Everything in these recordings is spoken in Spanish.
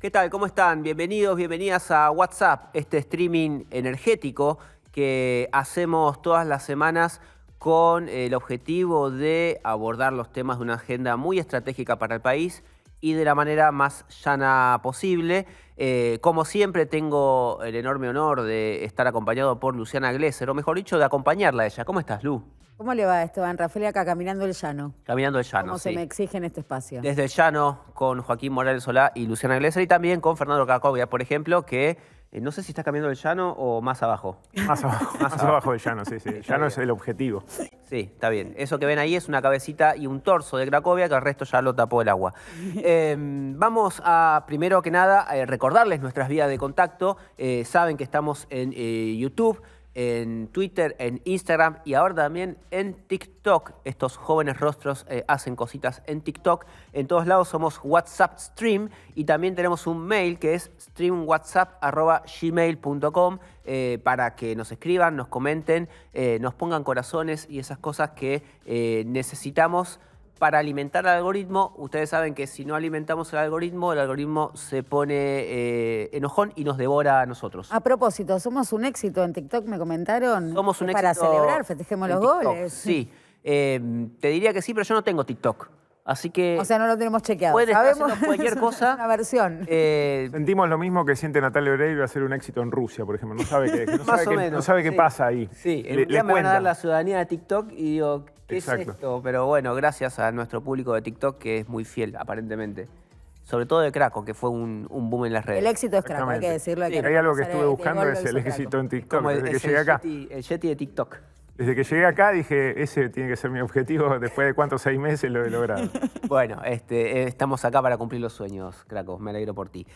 ¿Qué tal? ¿Cómo están? Bienvenidos, bienvenidas a WhatsApp, este streaming energético que hacemos todas las semanas con el objetivo de abordar los temas de una agenda muy estratégica para el país y de la manera más llana posible. Como siempre, tengo el enorme honor de estar acompañado por Luciana Glesser, o mejor dicho, de acompañarla a ella. ¿Cómo estás, Lu? ¿Cómo le va, Esteban Rafael, acá caminando el llano? Caminando el llano, Como sí. se me exige en este espacio. Desde el llano, con Joaquín Morales Solá y Luciana Glesser, y también con Fernando Cracovia, por ejemplo, que no sé si está caminando el llano o más abajo. Más abajo, más abajo del llano, sí, sí. El llano es el objetivo. Sí, está bien. Eso que ven ahí es una cabecita y un torso de Cracovia, que el resto ya lo tapó el agua. Vamos a, primero que nada, recordarles nuestras vías de contacto. Saben que estamos en YouTube, en Twitter, en Instagram y ahora también en TikTok. Estos jóvenes rostros hacen cositas en TikTok. En todos lados somos WhatsApp Stream y también tenemos un mail que es streamwhatsapp@gmail.com para que nos escriban, nos comenten, nos pongan corazones y esas cosas que necesitamos para alimentar al algoritmo. Ustedes saben que si no alimentamos el algoritmo se pone enojón y nos devora a nosotros. A propósito, somos un éxito en TikTok, me comentaron. Somos un para éxito celebrar, festejemos los TikTok, goles. Sí, te diría que sí, pero yo no tengo TikTok. Así que O sea, no lo tenemos chequeado. puede estar Sabemos haciendo cualquier es cosa. una versión. Sentimos lo mismo que siente Natalia Oreiro hacer un éxito en Rusia, por ejemplo. No sabe qué, Más o menos, no sabe qué sí. pasa ahí. Sí, el día me van a dar la ciudadanía de TikTok y digo, ¿qué es esto? Pero bueno, gracias a nuestro público de TikTok que es muy fiel, aparentemente. Sobre todo de Craco, que fue un boom en las redes. El éxito es Craco, hay que decirlo. Sí, hay algo que estuve buscando, es el éxito en TikTok. Como Desde que llegué acá. El Yeti de TikTok. Desde que llegué acá dije, ese tiene que ser mi objetivo. Después de cuántos 6 meses lo he logrado. Bueno, estamos acá para cumplir los sueños, Craco, me alegro por ti.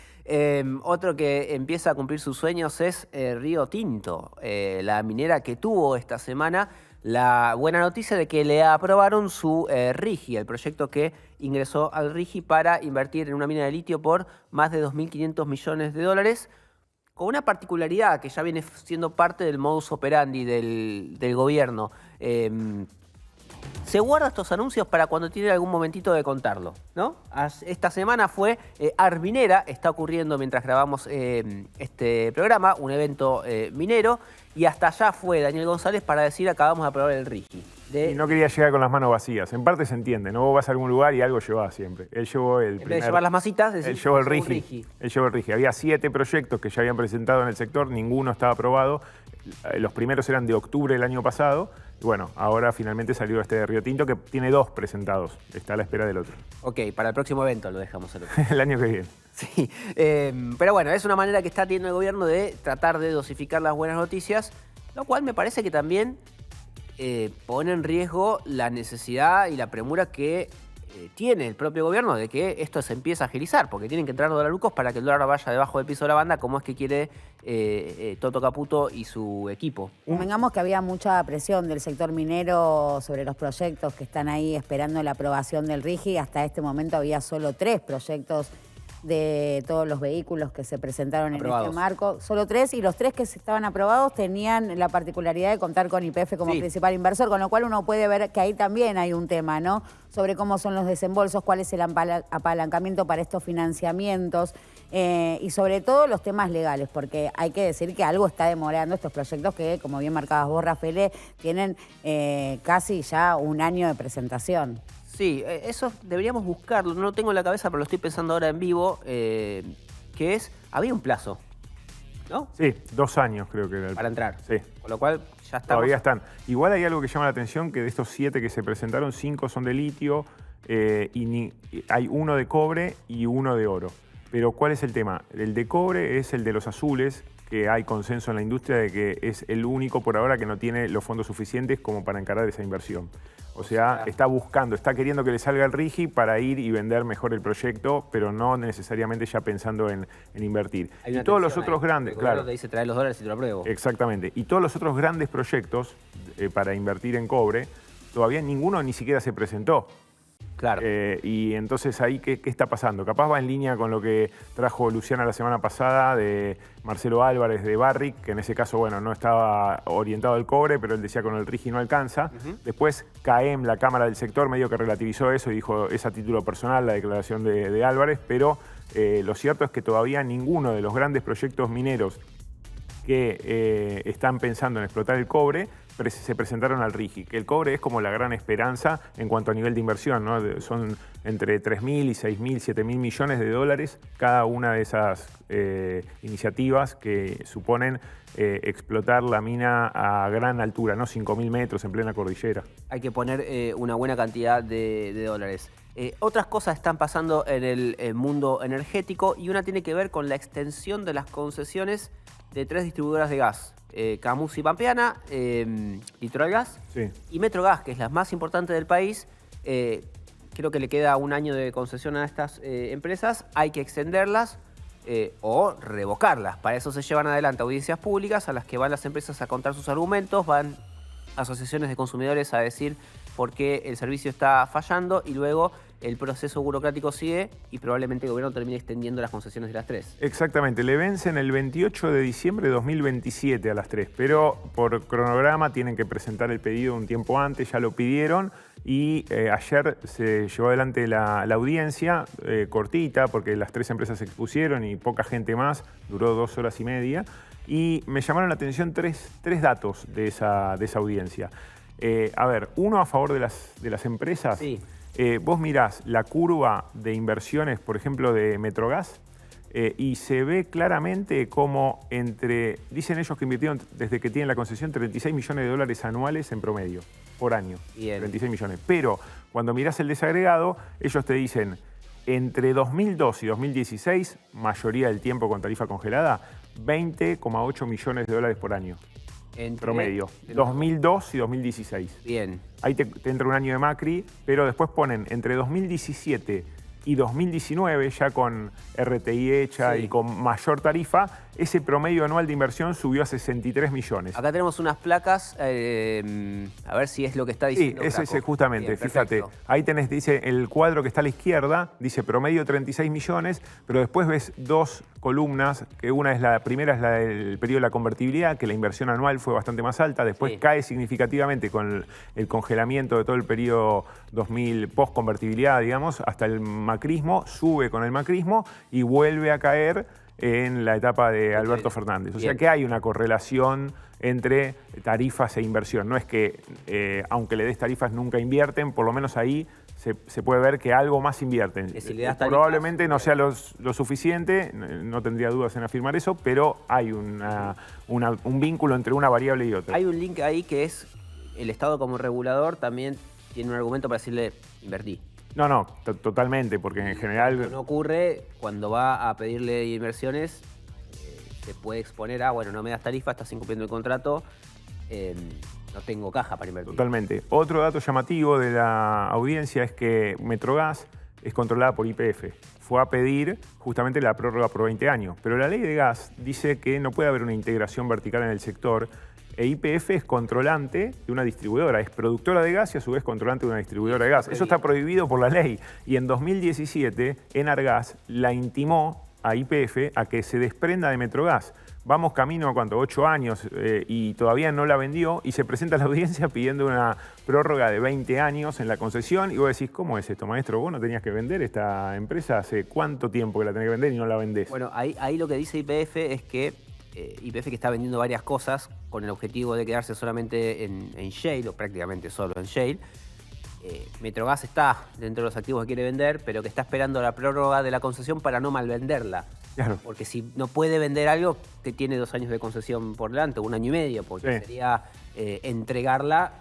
Otro que empieza a cumplir sus sueños es Río Tinto, la minera que tuvo esta semana la buena noticia de que le aprobaron su RIGI, el proyecto que ingresó al RIGI para invertir en una mina de litio por más de 2.500 millones de dólares. Con una particularidad que ya viene siendo parte del modus operandi del gobierno. Se guarda estos anuncios para cuando tiene algún momentito de contarlo, ¿no? Esta semana fue Arminera, está ocurriendo mientras grabamos este programa, un evento minero, y hasta allá fue Daniel González para decir acabamos de aprobar el RIGI. Y no quería llegar con las manos vacías. En parte se entiende, ¿no? Vos vas a algún lugar y algo llevás siempre. Él llevó el En vez de llevar las masitas, él llevó el RIGI. Él llevó el RIGI. Había 7 proyectos que ya habían presentado en el sector, ninguno estaba aprobado. Los primeros eran de octubre del año pasado. Y bueno, ahora finalmente salió este de Río Tinto que tiene 2 presentados. Está a la espera del otro. Ok, para el próximo evento lo dejamos al otro. El año que viene. Sí, pero bueno, es una manera que está teniendo el gobierno de tratar de dosificar las buenas noticias, lo cual me parece que también pone en riesgo la necesidad y la premura que tiene el propio gobierno de que esto se empiece a agilizar, porque tienen que entrar dolarucos para que el dólar vaya debajo del piso de la banda, como es que quiere Toto Caputo y su equipo. Convengamos que había mucha presión del sector minero sobre los proyectos que están ahí esperando la aprobación del RIGI. Hasta este momento había solo 3 proyectos de todos los vehículos que se presentaron aprobados en este marco. Solo 3, y los 3 que estaban aprobados tenían la particularidad de contar con YPF como principal inversor, con lo cual uno puede ver que ahí también hay un tema, ¿no? Sobre cómo son los desembolsos, cuál es el apalancamiento para estos financiamientos y sobre todo los temas legales, porque hay que decir que algo está demorando estos proyectos que, como bien marcabas vos, Rafael, tienen casi ya un año de presentación. Sí, eso deberíamos buscarlo, no lo tengo en la cabeza, pero lo estoy pensando ahora en vivo, que es, había un plazo, ¿no? Sí, 2 años creo que era. Para entrar. Sí. Con lo cual ya estamos. Todavía están. Igual hay algo que llama la atención, que de estos 7 que se presentaron, 5 son de litio, hay 1 de cobre y 1 de oro. Pero ¿cuál es el tema? El de cobre es el de los azules, que hay consenso en la industria de que es el único por ahora que no tiene los fondos suficientes como para encarar esa inversión. O sea, está buscando, está queriendo que le salga el RIGI para ir y vender mejor el proyecto, pero no necesariamente ya pensando en invertir. Y todos los otros grandes, claro. Te dice traer los dólares y te lo apruebo. Exactamente. Y todos los otros grandes proyectos para invertir en cobre, todavía ninguno ni siquiera se presentó. Claro. Y entonces ahí, ¿qué está pasando? Capaz va en línea con lo que trajo Luciana la semana pasada de Marcelo Álvarez de Barrick, que en ese caso, bueno, no estaba orientado al cobre, pero él decía con el RIGI no alcanza. Después CAEM, la Cámara del Sector, medio que relativizó eso y dijo, es a título personal la declaración de Álvarez, pero lo cierto es que todavía ninguno de los grandes proyectos mineros que están pensando en explotar el cobre se presentaron al RIGI, que el cobre es como la gran esperanza en cuanto a nivel de inversión, ¿no? Son entre 3.000 y 6.000, 7.000 millones de dólares cada una de esas iniciativas que suponen explotar la mina a gran altura, ¿no? 5.000 metros en plena cordillera. Hay que poner una buena cantidad de dólares. Otras cosas están pasando en el mundo energético y una tiene que ver con la extensión de las concesiones de 3 distribuidoras de gas. Camus y Pampeana, Litoral Gas y Metrogas, que es la más importante del país. Creo que le queda un año de concesión a estas empresas. Hay que extenderlas o revocarlas. Para eso se llevan adelante audiencias públicas a las que van las empresas a contar sus argumentos, van asociaciones de consumidores a decir por qué el servicio está fallando y luego el proceso burocrático sigue y probablemente el gobierno termine extendiendo las concesiones de las 3. Exactamente, le vencen el 28 de diciembre de 2027 a las 3, pero por cronograma tienen que presentar el pedido un tiempo antes, ya lo pidieron y ayer se llevó adelante la audiencia cortita porque las 3 empresas se expusieron y poca gente más, duró 2 horas y media y me llamaron la atención tres datos de esa audiencia. A ver, uno a favor de las empresas. Sí. Vos mirás la curva de inversiones, por ejemplo, de Metrogas, y se ve claramente como dicen ellos que invirtieron desde que tienen la concesión 36 millones de dólares anuales en promedio, por año. Bien. 36 millones. Pero cuando mirás el desagregado, ellos te dicen, entre 2002 y 2016, mayoría del tiempo con tarifa congelada, 20,8 millones de dólares por año. Promedio. 2002 y 2016. Bien. Ahí te entra un año de Macri, pero después ponen entre 2017 y 2019, ya con RTI hecha y con mayor tarifa, ese promedio anual de inversión subió a 63 millones. Acá tenemos unas placas, a ver si es lo que está diciendo. Sí, es ese justamente, bien, fíjate. perfecto. Ahí dice el cuadro que está a la izquierda, dice promedio 36 millones, pero después ves 2 columnas, que la primera es la del periodo de la convertibilidad, que la inversión anual fue bastante más alta, después cae significativamente con el congelamiento de todo el periodo 2000 post-convertibilidad, digamos, hasta el macrismo, sube con el macrismo y vuelve a caer en la etapa de Alberto Fernández. O sea que hay una correlación entre tarifas e inversión. No es que, aunque le des tarifas, nunca invierten, por lo menos ahí se puede ver que algo más invierten. Si le das tarifas, probablemente no sea lo suficiente, no tendría dudas en afirmar eso, pero hay un vínculo entre una variable y otra. Hay un link ahí que es el Estado como regulador también tiene un argumento para decirle invertí. No, totalmente, porque en general... No ocurre cuando va a pedirle inversiones, se puede exponer a, bueno, no me das tarifa, estás incumpliendo el contrato, no tengo caja para invertir. Totalmente. Otro dato llamativo de la audiencia es que Metrogas es controlada por YPF. Fue a pedir justamente la prórroga por 20 años, pero la ley de gas dice que no puede haber una integración vertical en el sector. E YPF es controlante de una distribuidora, es productora de gas y a su vez controlante de una distribuidora de gas. Eso está prohibido por la ley. Y en 2017, Enargas la intimó a YPF a que se desprenda de Metrogas. Vamos camino a 8 años y todavía no la vendió y se presenta a la audiencia pidiendo una prórroga de 20 años en la concesión y vos decís, ¿cómo es esto, maestro? ¿Vos no tenías que vender esta empresa? ¿Hace cuánto tiempo que la tenés que vender y no la vendés? Bueno, ahí lo que dice YPF es que YPF que está vendiendo varias cosas con el objetivo de quedarse solamente en shale, o prácticamente solo en shale. Metrogas está dentro de los activos que quiere vender, pero que está esperando la prórroga de la concesión para no malvenderla. Claro. Porque si no puede vender algo que tiene 2 años de concesión por delante, 1 año y medio, porque sería entregarla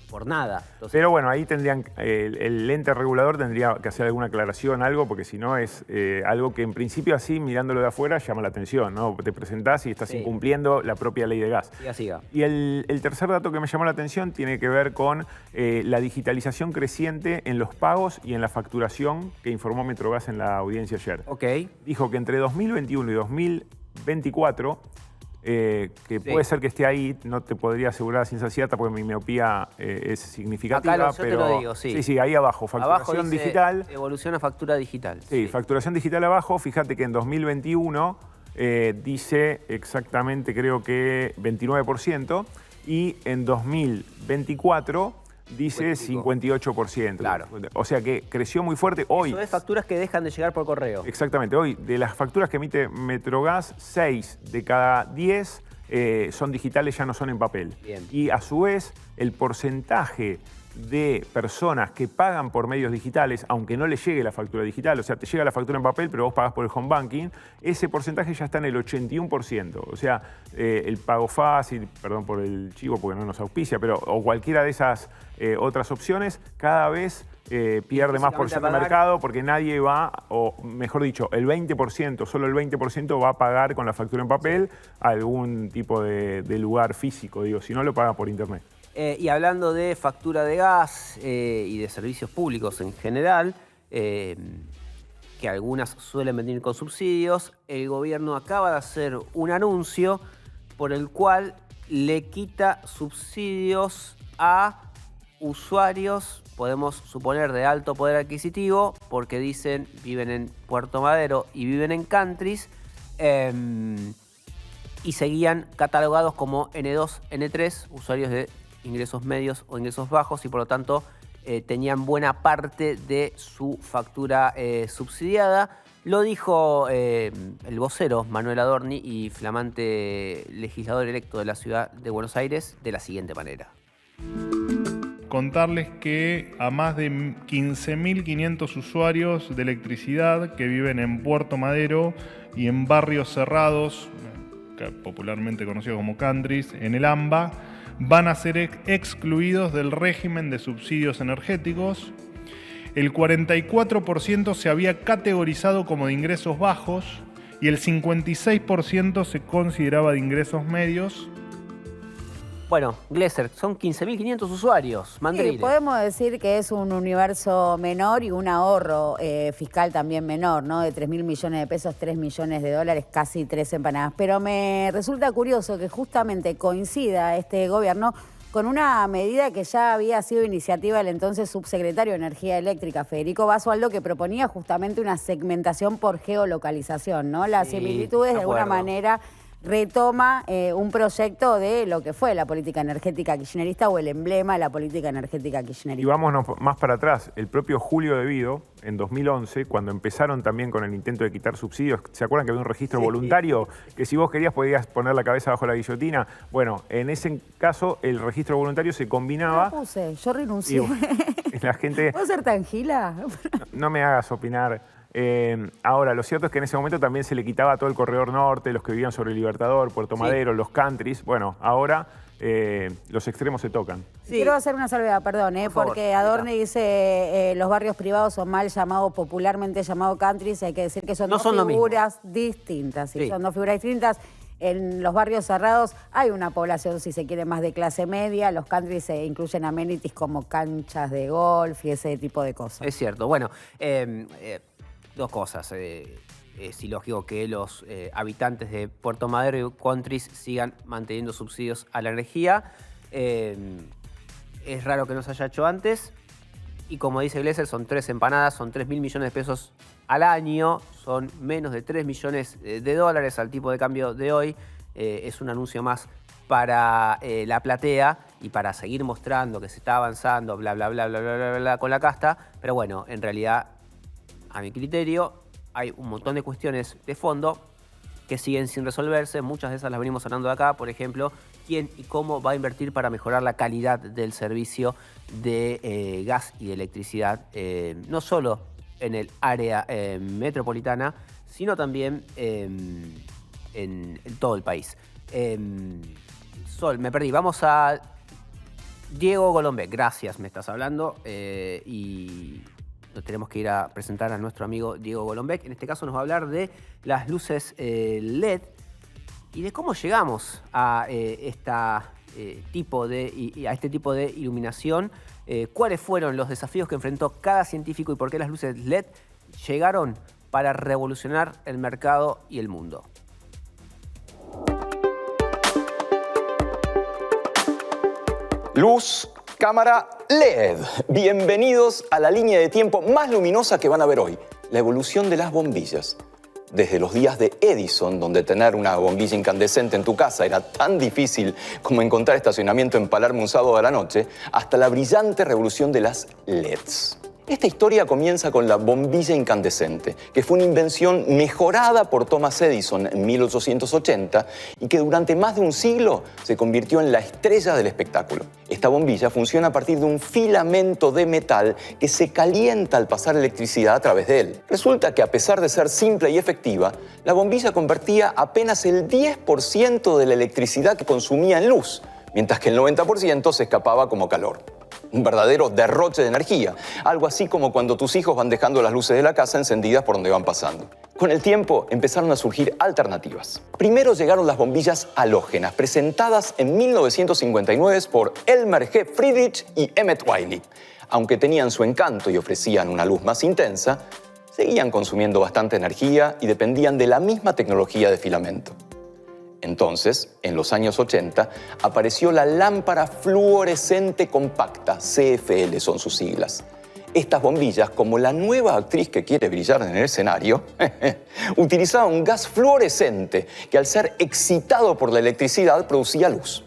por nada. Entonces, pero bueno, ahí tendrían el ente regulador tendría que hacer alguna aclaración, algo, porque si no es algo que en principio así, mirándolo de afuera, llama la atención, ¿no? Te presentás y estás incumpliendo la propia ley de gas. Siga. Y el tercer dato que me llamó la atención tiene que ver con la digitalización creciente en los pagos y en la facturación que informó Metrogas en la audiencia ayer. Ok. Dijo que entre 2021 y 2024 que puede ser que esté ahí, no te podría asegurar a ciencia cierta porque mi miopía es significativa. Acá yo pero te lo digo, sí. Sí, ahí abajo, facturación Abajo dice, digital. evolución a factura digital. Sí, facturación digital abajo. Fíjate que en 2021 dice exactamente, creo que 29%, y en 2024 dice 58%. Claro. O sea que creció muy fuerte hoy. Eso es facturas que dejan de llegar por correo. Exactamente. Hoy, de las facturas que emite Metrogas, 6 de cada 10 son digitales, ya no son en papel. Bien. Y a su vez, el porcentaje de personas que pagan por medios digitales, aunque no les llegue la factura digital, o sea, te llega la factura en papel, pero vos pagás por el home banking, ese porcentaje ya está en el 81%. O sea, el pago fácil, perdón por el chivo porque no nos auspicia, pero o cualquiera de esas otras opciones, cada vez pierde más porción de mercado porque nadie va, o mejor dicho, el 20%, solo el 20% va a pagar con la factura en papel a algún tipo de lugar físico, digo, si no lo paga por internet. Y hablando de factura de gas y de servicios públicos en general, que algunas suelen venir con subsidios, el gobierno acaba de hacer un anuncio por el cual le quita subsidios a usuarios, podemos suponer de alto poder adquisitivo, porque dicen viven en Puerto Madero y viven en countries, y seguían catalogados como N2, N3, usuarios de ingresos medios o ingresos bajos, y por lo tanto tenían buena parte de su factura subsidiada. Lo dijo el vocero Manuel Adorni y flamante legislador electo de la ciudad de Buenos Aires de la siguiente manera. Contarles que a más de 15.500 usuarios de electricidad que viven en Puerto Madero y en barrios cerrados, popularmente conocidos como countries, en el AMBA, van a ser excluidos del régimen de subsidios energéticos. El 44% se había categorizado como de ingresos bajos y el 56% se consideraba de ingresos medios. Bueno, Glesser, son 15.500 usuarios, Mandriles. Sí, podemos decir que es un universo menor y un ahorro fiscal también menor, ¿no? De 3.000 millones de pesos, 3 millones de dólares, casi 3 empanadas. Pero me resulta curioso que justamente coincida este gobierno con una medida que ya había sido iniciativa del entonces subsecretario de Energía Eléctrica, Federico Basualdo, que proponía justamente una segmentación por geolocalización, ¿no? Las similitudes de alguna manera retoma un proyecto de lo que fue la política energética kirchnerista o el emblema de la política energética kirchnerista. Y vámonos más para atrás. El propio Julio De Vido, en 2011, cuando empezaron también con el intento de quitar subsidios, ¿se acuerdan que había un registro voluntario? Que si vos querías podías poner la cabeza bajo la guillotina. Bueno, en ese caso el registro voluntario se combinaba. No puse, yo renuncié. Y la gente... ¿Puedo ser tan gila? No me hagas opinar. Ahora, lo cierto es que en ese momento también se le quitaba todo el corredor norte, los que vivían sobre el Libertador, Puerto Madero, los countries. Bueno, ahora los extremos se tocan. Sí. Quiero hacer una salvedad, perdón, porque Adorni dice los barrios privados son mal llamados, popularmente llamados countries, hay que decir que son dos figuras distintas. Sí. Son dos figuras distintas. En los barrios cerrados hay una población, si se quiere, más de clase media. Los countries se incluyen amenities como canchas de golf y ese tipo de cosas. Es cierto. Bueno, dos cosas. Es ilógico que los habitantes de Puerto Madero y countries sigan manteniendo subsidios a la energía. Es raro que no se haya hecho antes. Y como dice Glesser, son 3 empanadas, son 3.000 millones de pesos al año, son menos de 3 millones de dólares al tipo de cambio de hoy. Es un anuncio más para la platea y para seguir mostrando que se está avanzando, bla, bla, bla, bla, bla, bla, bla, con la casta. Pero bueno, en realidad, a mi criterio, hay un montón de cuestiones de fondo que siguen sin resolverse. Muchas de esas las venimos hablando de acá. Por ejemplo, quién y cómo va a invertir para mejorar la calidad del servicio de gas y de electricidad, no solo en el área metropolitana, sino también en todo el país. Sol, me perdí. Vamos a Diego Golombek. Gracias, me estás hablando. Y nos tenemos que ir a presentar a nuestro amigo Diego Golombek. En este caso nos va a hablar de las luces LED y de cómo llegamos a este tipo de iluminación. ¿Cuáles fueron los desafíos que enfrentó cada científico y por qué las luces LED llegaron para revolucionar el mercado y el mundo? Luz, cámara, LED. Bienvenidos a la línea de tiempo más luminosa que van a ver hoy, la evolución de las bombillas. Desde los días de Edison, donde tener una bombilla incandescente en tu casa era tan difícil como encontrar estacionamiento en Palermo un sábado a la noche, hasta la brillante revolución de las LEDs. Esta historia comienza con la bombilla incandescente, que fue una invención mejorada por Thomas Edison en 1880 y que durante más de un siglo se convirtió en la estrella del espectáculo. Esta bombilla funciona a partir de un filamento de metal que se calienta al pasar electricidad a través de él. Resulta que a pesar de ser simple y efectiva, la bombilla convertía apenas el 10% de la electricidad que consumía en luz, mientras que el 90% se escapaba como calor. Un verdadero derroche de energía, algo así como cuando tus hijos van dejando las luces de la casa encendidas por donde van pasando. Con el tiempo empezaron a surgir alternativas. Primero llegaron las bombillas halógenas, presentadas en 1959 por Elmer G. Friedrich y Emmett Wiley. Aunque tenían su encanto y ofrecían una luz más intensa, seguían consumiendo bastante energía y dependían de la misma tecnología de filamento. Entonces, en los años 80, apareció la lámpara fluorescente compacta, CFL son sus siglas. Estas bombillas, como la nueva actriz que quiere brillar en el escenario, utilizaban un gas fluorescente que al ser excitado por la electricidad producía luz.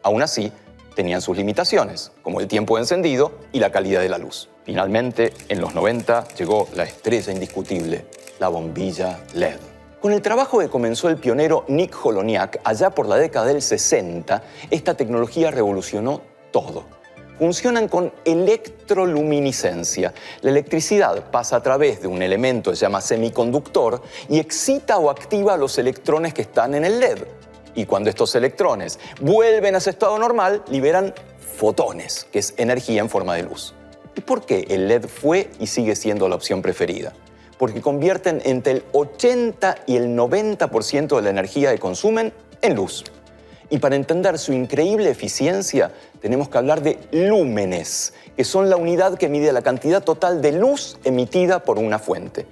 Aún así, tenían sus limitaciones, como el tiempo de encendido y la calidad de la luz. Finalmente, en los 90, llegó la estrella indiscutible, la bombilla LED. Con el trabajo que comenzó el pionero Nick Holoniak allá por la década del 60, esta tecnología revolucionó todo. Funcionan con electroluminiscencia. La electricidad pasa a través de un elemento que se llama semiconductor y excita o activa los electrones que están en el LED. Y cuando estos electrones vuelven a su estado normal, liberan fotones, que es energía en forma de luz. ¿Y por qué el LED fue y sigue siendo la opción preferida? Porque convierten entre el 80 y el 90% de la energía que consumen en luz. Y para entender su increíble eficiencia, tenemos que hablar de lúmenes, que son la unidad que mide la cantidad total de luz emitida por una fuente.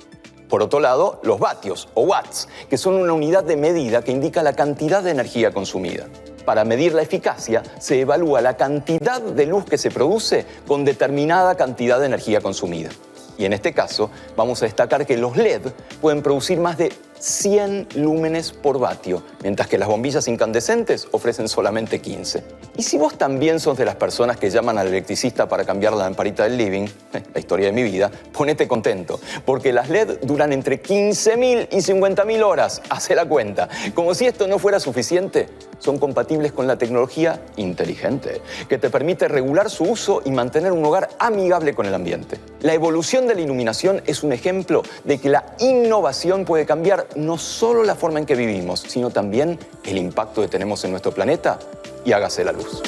Por otro lado, los vatios o watts, que son una unidad de medida que indica la cantidad de energía consumida. Para medir la eficacia, se evalúa la cantidad de luz que se produce con determinada cantidad de energía consumida. Y en este caso, vamos a destacar que los LED pueden producir más de 100 lúmenes por vatio, mientras que las bombillas incandescentes ofrecen solamente 15. Y si vos también sos de las personas que llaman al electricista para cambiar la lamparita del living, la historia de mi vida, ponete contento, porque las LED duran entre 15.000 y 50.000 horas. Hacé la cuenta. Como si esto no fuera suficiente, son compatibles con la tecnología inteligente, que te permite regular su uso y mantener un hogar amigable con el ambiente. La evolución de la iluminación es un ejemplo de que la innovación puede cambiar no solo la forma en que vivimos, sino también el impacto que tenemos en nuestro planeta. Y hágase la luz.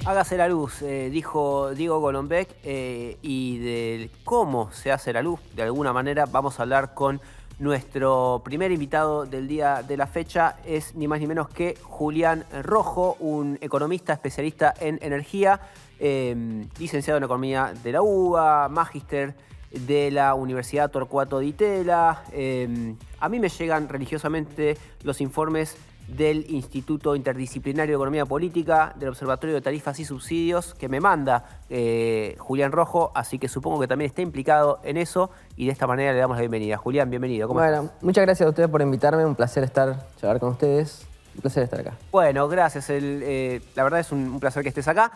Hágase la luz, dijo Diego Golombek, y de cómo se hace la luz, de alguna manera vamos a hablar con nuestro primer invitado del día de la fecha. Es ni más ni menos que Julián Rojo, un economista especialista en energía, licenciado en Economía de la UBA, magíster de la Universidad Torcuato Di Tella. A mí me llegan religiosamente los informes del Instituto Interdisciplinario de Economía Política, del Observatorio de Tarifas y Subsidios, que me manda Julián Rojo, así que supongo que también está implicado en eso, y de esta manera le damos la bienvenida. Julián, bienvenido. ¿Cómo estás? Muchas gracias a ustedes por invitarme, un placer charlar con ustedes, un placer estar acá. Bueno, gracias. La verdad es un placer que estés acá.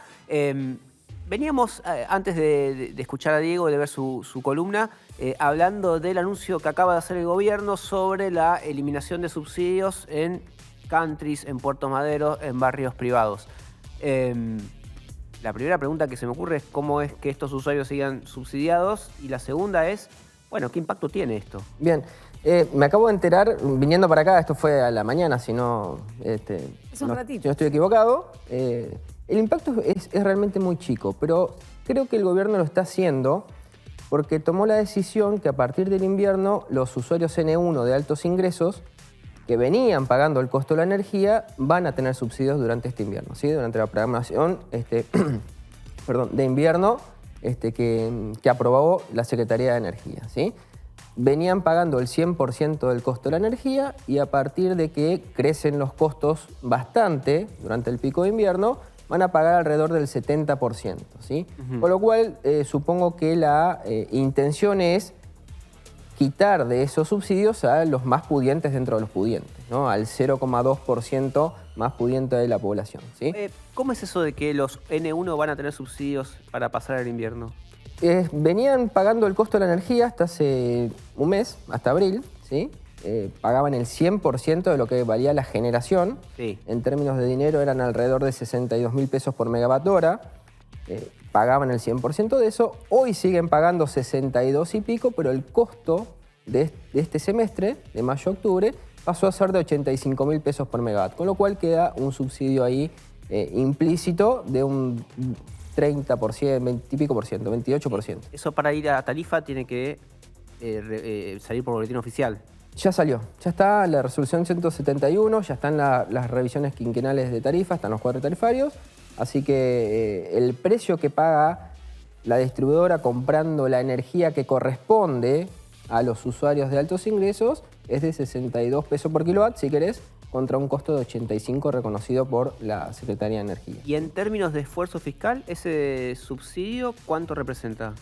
Veníamos, antes de escuchar a Diego, de ver su columna, hablando del anuncio que acaba de hacer el gobierno sobre la eliminación de subsidios en countries, en Puerto Madero, en barrios privados. La primera pregunta que se me ocurre es cómo es que estos usuarios sigan subsidiados, y la segunda es, bueno, ¿qué impacto tiene esto? Bien, me acabo de enterar, viniendo para acá, esto fue a la mañana, si no... Es un ratito. Si no estoy equivocado. El impacto es realmente muy chico, pero creo que el gobierno lo está haciendo porque tomó la decisión que a partir del invierno los usuarios N1 de altos ingresos que venían pagando el costo de la energía van a tener subsidios durante este invierno, ¿sí? Durante la programación de invierno que aprobó la Secretaría de Energía, ¿sí? venían pagando el 100% del costo de la energía y a partir de que crecen los costos bastante durante el pico de invierno, van a pagar alrededor del 70%, ¿sí? Con lo cual, supongo que la intención es quitar de esos subsidios a los más pudientes dentro de los pudientes, ¿no? Al 0,2% más pudiente de la población, ¿sí? ¿Cómo es eso de que los N1 van a tener subsidios para pasar el invierno? Venían pagando el costo de la energía hasta hace un mes, hasta abril, ¿sí? Pagaban el 100% de lo que valía la generación. Sí. En términos de dinero eran alrededor de 62.000 pesos por megavatio hora. Pagaban el 100% de eso. Hoy siguen pagando 62 y pico, pero el costo de este semestre, de mayo a octubre, pasó a ser de 85.000 pesos por megavatio, con lo cual queda un subsidio ahí implícito de un 30%, 20 y pico por ciento, 28%. Eso para ir a tarifa tiene que salir por boletín oficial. Ya salió, ya está la resolución 171, ya están las revisiones quinquenales de tarifa, están los cuadros tarifarios, así que el precio que paga la distribuidora comprando la energía que corresponde a los usuarios de altos ingresos es de 62 pesos por kilowatt, si querés, contra un costo de 85 reconocido por la Secretaría de Energía. Y en términos de esfuerzo fiscal, ¿ese subsidio cuánto representa?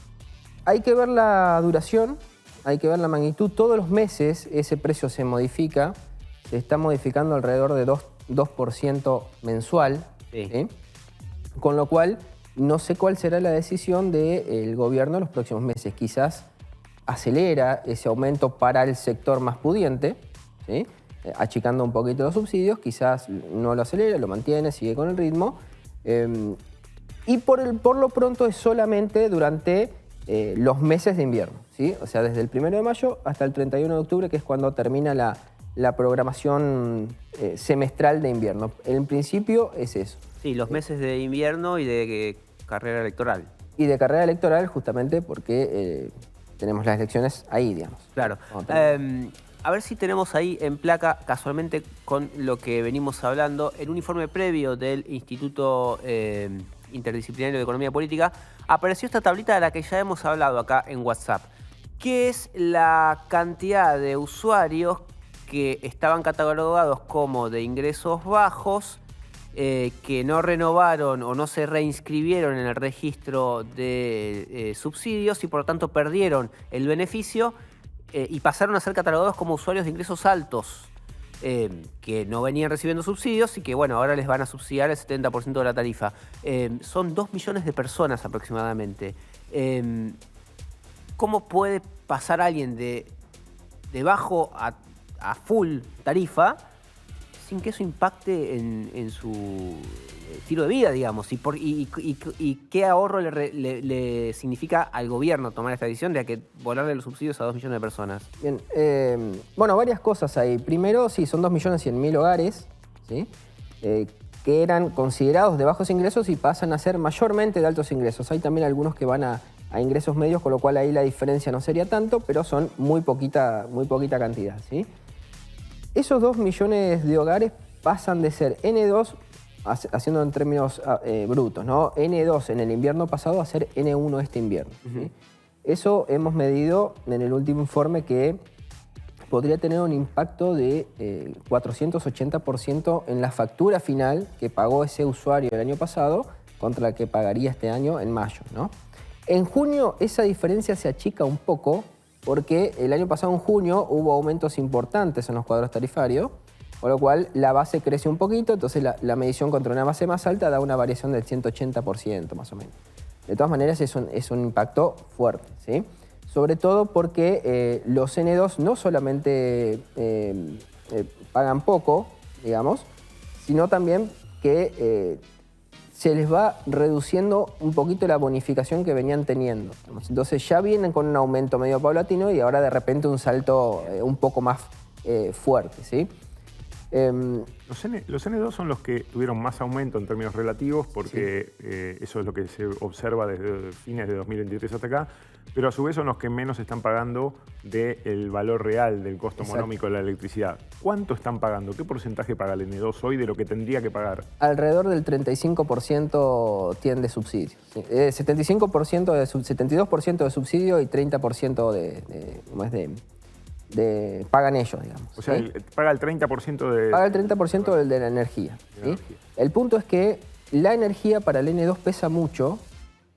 Hay que ver la duración, hay que ver la magnitud. Todos los meses ese precio se modifica, se está modificando alrededor de 2% mensual, Sí. ¿sí? Con lo cual no sé cuál será la decisión del gobierno en los próximos meses. Quizás acelera ese aumento para el sector más pudiente, ¿sí? Achicando un poquito los subsidios, quizás no lo acelera, lo mantiene, sigue con el ritmo. Y por lo pronto es solamente durante los meses de invierno, ¿sí? O sea, desde el 1 de mayo hasta el 31 de octubre, que es cuando termina la programación semestral de invierno. En principio es eso. Sí, los meses de invierno y de carrera electoral. Y de carrera electoral justamente porque tenemos las elecciones ahí, digamos. Claro. Cuando termine. A ver si tenemos ahí en placa, casualmente con lo que venimos hablando, en un informe previo del Instituto Interdisciplinario de Economía Política, apareció esta tablita de la que ya hemos hablado acá en WhatsApp, que es la cantidad de usuarios que estaban catalogados como de ingresos bajos, que no renovaron o no se reinscribieron en el registro de subsidios y por lo tanto perdieron el beneficio y pasaron a ser catalogados como usuarios de ingresos altos, que no venían recibiendo subsidios y que bueno, ahora les van a subsidiar el 70% de la tarifa. Son 2 millones de personas aproximadamente. ¿Cómo puede pasar alguien de bajo a full tarifa sin que eso impacte en su estilo de vida, digamos? ¿Y qué ahorro le significa al gobierno tomar esta decisión de que volarle los subsidios a 2 millones de personas? Bien, bueno, varias cosas ahí. Primero, sí, son 2.100.000 hogares, ¿sí? Que eran considerados de bajos ingresos y pasan a ser mayormente de altos ingresos. Hay también algunos que van a ingresos medios, con lo cual ahí la diferencia no sería tanto, pero son muy poquita cantidad, ¿sí? Esos 2 millones de hogares pasan de ser N2, haciendo en términos brutos, ¿no? N2 en el invierno pasado a ser N1 este invierno, ¿sí? Eso hemos medido en el último informe que podría tener un impacto de 480% en la factura final que pagó ese usuario el año pasado contra la que pagaría este año en mayo, ¿no? En junio esa diferencia se achica un poco porque el año pasado en junio hubo aumentos importantes en los cuadros tarifarios, con lo cual la base crece un poquito, entonces la medición contra una base más alta da una variación del 180% más o menos. De todas maneras es un impacto fuerte, ¿sí? Sobre todo porque los N2 no solamente pagan poco, digamos, sino también que se les va reduciendo un poquito la bonificación que venían teniendo. Entonces ya vienen con un aumento medio paulatino y ahora de repente un salto un poco más fuerte, ¿sí? Los N2 son los que tuvieron más aumento en términos relativos porque eso es lo que se observa desde fines de 2023 hasta acá, pero a su vez son los que menos están pagando del valor real del costo monómico de la electricidad. ¿Cuánto están pagando? ¿Qué porcentaje paga el N2 hoy de lo que tendría que pagar? Alrededor del 35% tiene subsidio. Sí. 75% de 72% de subsidio y 30% pagan ellos, digamos. O sea, ¿sí? Paga el 30% de... Paga el 30% de la energía. ¿sí? El punto es que la energía para el N2 pesa mucho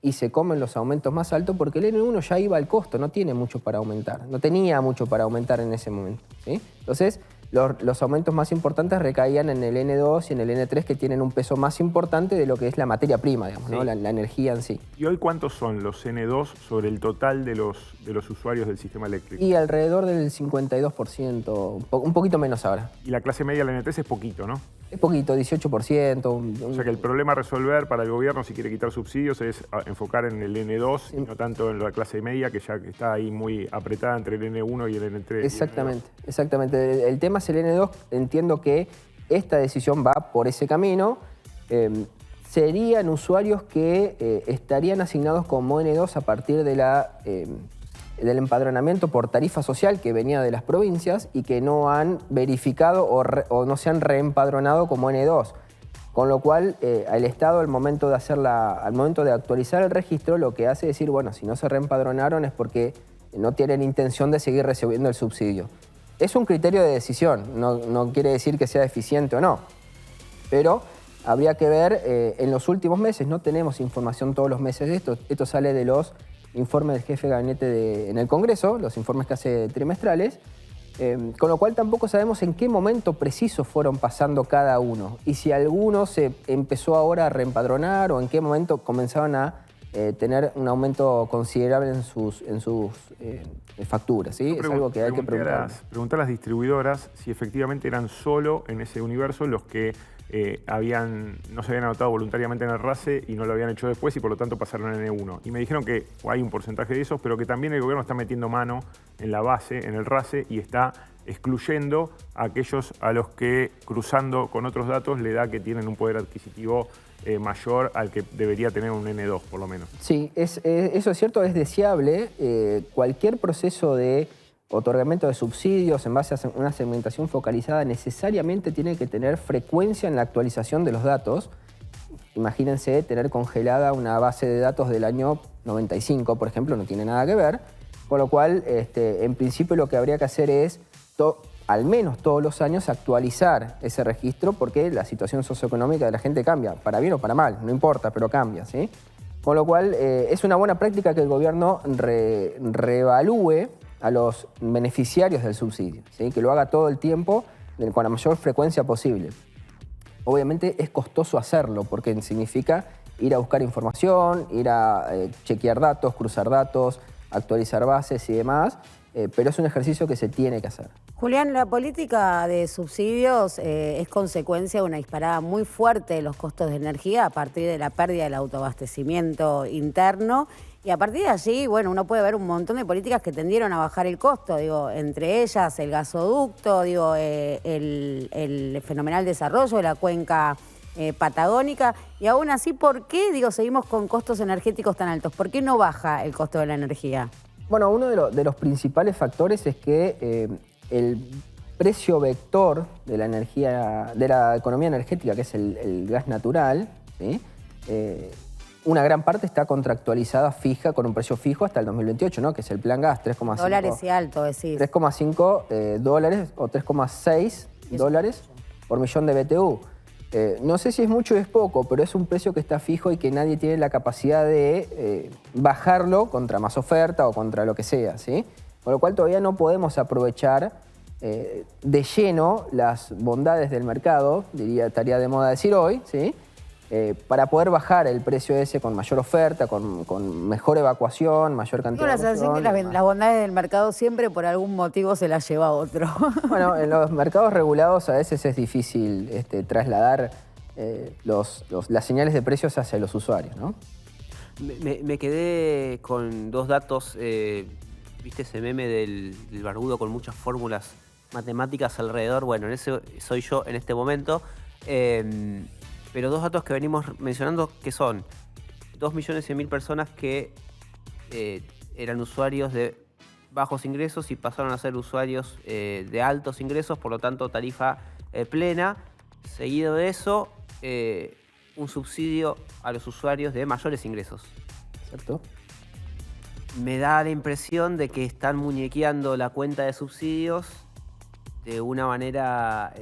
y se comen los aumentos más altos porque el N1 ya iba al costo, no tiene mucho para aumentar. No tenía mucho para aumentar en ese momento. ¿sí? Entonces, los aumentos más importantes recaían en el N2 y en el N3 que tienen un peso más importante de lo que es la materia prima, digamos, ¿no? la energía en sí. ¿Y hoy cuántos son los N2 sobre el total de los usuarios del sistema eléctrico? Y alrededor del 52%, un poquito menos ahora. Y la clase media, la N3, es poquito, ¿no? Es poquito, 18%. O sea que el problema a resolver para el gobierno, si quiere quitar subsidios, es enfocar en el N2 y no tanto en la clase media, que ya está ahí muy apretada entre el N1 y el N3. Exactamente, exactamente. El tema es el N2. Entiendo que esta decisión va por ese camino. Serían usuarios que estarían asignados como N2 a partir de del empadronamiento por tarifa social que venía de las provincias y que no han verificado o no se han reempadronado como N2. Con lo cual, el Estado, al momento de actualizar el registro, lo que hace es decir, bueno, si no se reempadronaron es porque no tienen intención de seguir recibiendo el subsidio. Es un criterio de decisión, no quiere decir que sea eficiente o no, pero habría que ver en los últimos meses, no tenemos información todos los meses de esto sale de los informes del jefe de gabinete en el Congreso, los informes que hace trimestrales, con lo cual tampoco sabemos en qué momento preciso fueron pasando cada uno y si alguno se empezó ahora a reempadronar o en qué momento comenzaron a tener un aumento considerable en sus facturas. ¿sí? Es algo que hay que preguntar. Preguntar a las distribuidoras si efectivamente eran solo en ese universo los que no se habían anotado voluntariamente en el RASE y no lo habían hecho después y por lo tanto pasaron en N1. Y me dijeron que hay un porcentaje de esos, pero que también el gobierno está metiendo mano en la base, en el RASE, y está excluyendo a aquellos a los que, cruzando con otros datos, le da que tienen un poder adquisitivo mayor al que debería tener un N2, por lo menos. Sí, eso es cierto, es deseable. Cualquier proceso de otorgamiento de subsidios en base a una segmentación focalizada necesariamente tiene que tener frecuencia en la actualización de los datos. Imagínense tener congelada una base de datos del año 95, por ejemplo, no tiene nada que ver. Con lo cual, en principio lo que habría que hacer es, al menos todos los años, actualizar ese registro porque la situación socioeconómica de la gente cambia, para bien o para mal, no importa, pero cambia, ¿sí? Con lo cual, es una buena práctica que el gobierno reevalúe a los beneficiarios del subsidio, ¿sí? Que lo haga todo el tiempo con la mayor frecuencia posible. Obviamente es costoso hacerlo porque significa ir a buscar información, ir a chequear datos, cruzar datos, actualizar bases y demás, pero es un ejercicio que se tiene que hacer. Julián, la política de subsidios es consecuencia de una disparada muy fuerte de los costos de energía a partir de la pérdida del autoabastecimiento interno. Y a partir de allí, bueno, uno puede ver un montón de políticas que tendieron a bajar el costo, digo, entre ellas el gasoducto, digo, el fenomenal desarrollo de la cuenca patagónica. Y aún así, ¿por qué, digo, seguimos con costos energéticos tan altos? ¿Por qué no baja el costo de la energía? Bueno, uno de los principales factores es que el precio vector de la energía, de la economía energética, que es el gas natural, ¿sí? Una gran parte está contractualizada fija con un precio fijo hasta el 2028, ¿no? Que es el plan gas, 3,5 dólares y alto, decís. 3,5 dólares o 3,6 dólares por millón de BTU. No sé si es mucho o es poco, pero es un precio que está fijo y que nadie tiene la capacidad de bajarlo contra más oferta o contra lo que sea, ¿sí? Con lo cual todavía no podemos aprovechar de lleno las bondades del mercado, estaría de moda decir hoy, ¿sí? Para poder bajar el precio ese con mayor oferta, con mejor evacuación, mayor cantidad de evacuación. Que las bondades del mercado siempre por algún motivo se las lleva otro. Bueno, en los mercados regulados a veces es difícil trasladar las señales de precios hacia los usuarios, ¿no? Me quedé con dos datos. ¿Viste ese meme del barbudo con muchas fórmulas matemáticas alrededor, bueno, en ese soy yo en este momento, pero dos datos que venimos mencionando que son 2.100.000 personas que eran usuarios de bajos ingresos y pasaron a ser usuarios de altos ingresos, por lo tanto tarifa plena. Seguido de eso, un subsidio a los usuarios de mayores ingresos. ¿Cierto? Me da la impresión de que están muñequeando la cuenta de subsidios de una manera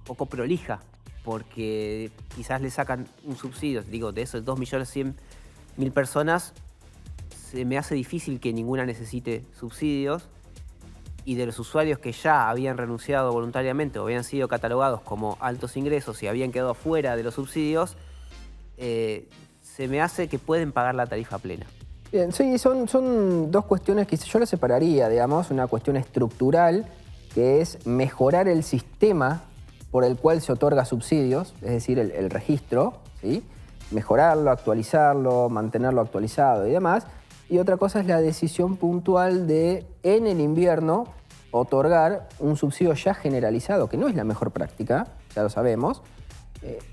poco prolija, porque quizás le sacan un subsidio, digo, de esos 2.100.000 personas, se me hace difícil que ninguna necesite subsidios, y de los usuarios que ya habían renunciado voluntariamente o habían sido catalogados como altos ingresos y habían quedado fuera de los subsidios, se me hace que pueden pagar la tarifa plena. Bien, sí, son dos cuestiones que yo las separaría, digamos, una cuestión estructural, que es mejorar el sistema por el cual se otorga subsidios, es decir, el registro, ¿sí? Mejorarlo, actualizarlo, mantenerlo actualizado y demás. Y otra cosa es la decisión puntual de, en el invierno, otorgar un subsidio ya generalizado, que no es la mejor práctica, ya lo sabemos,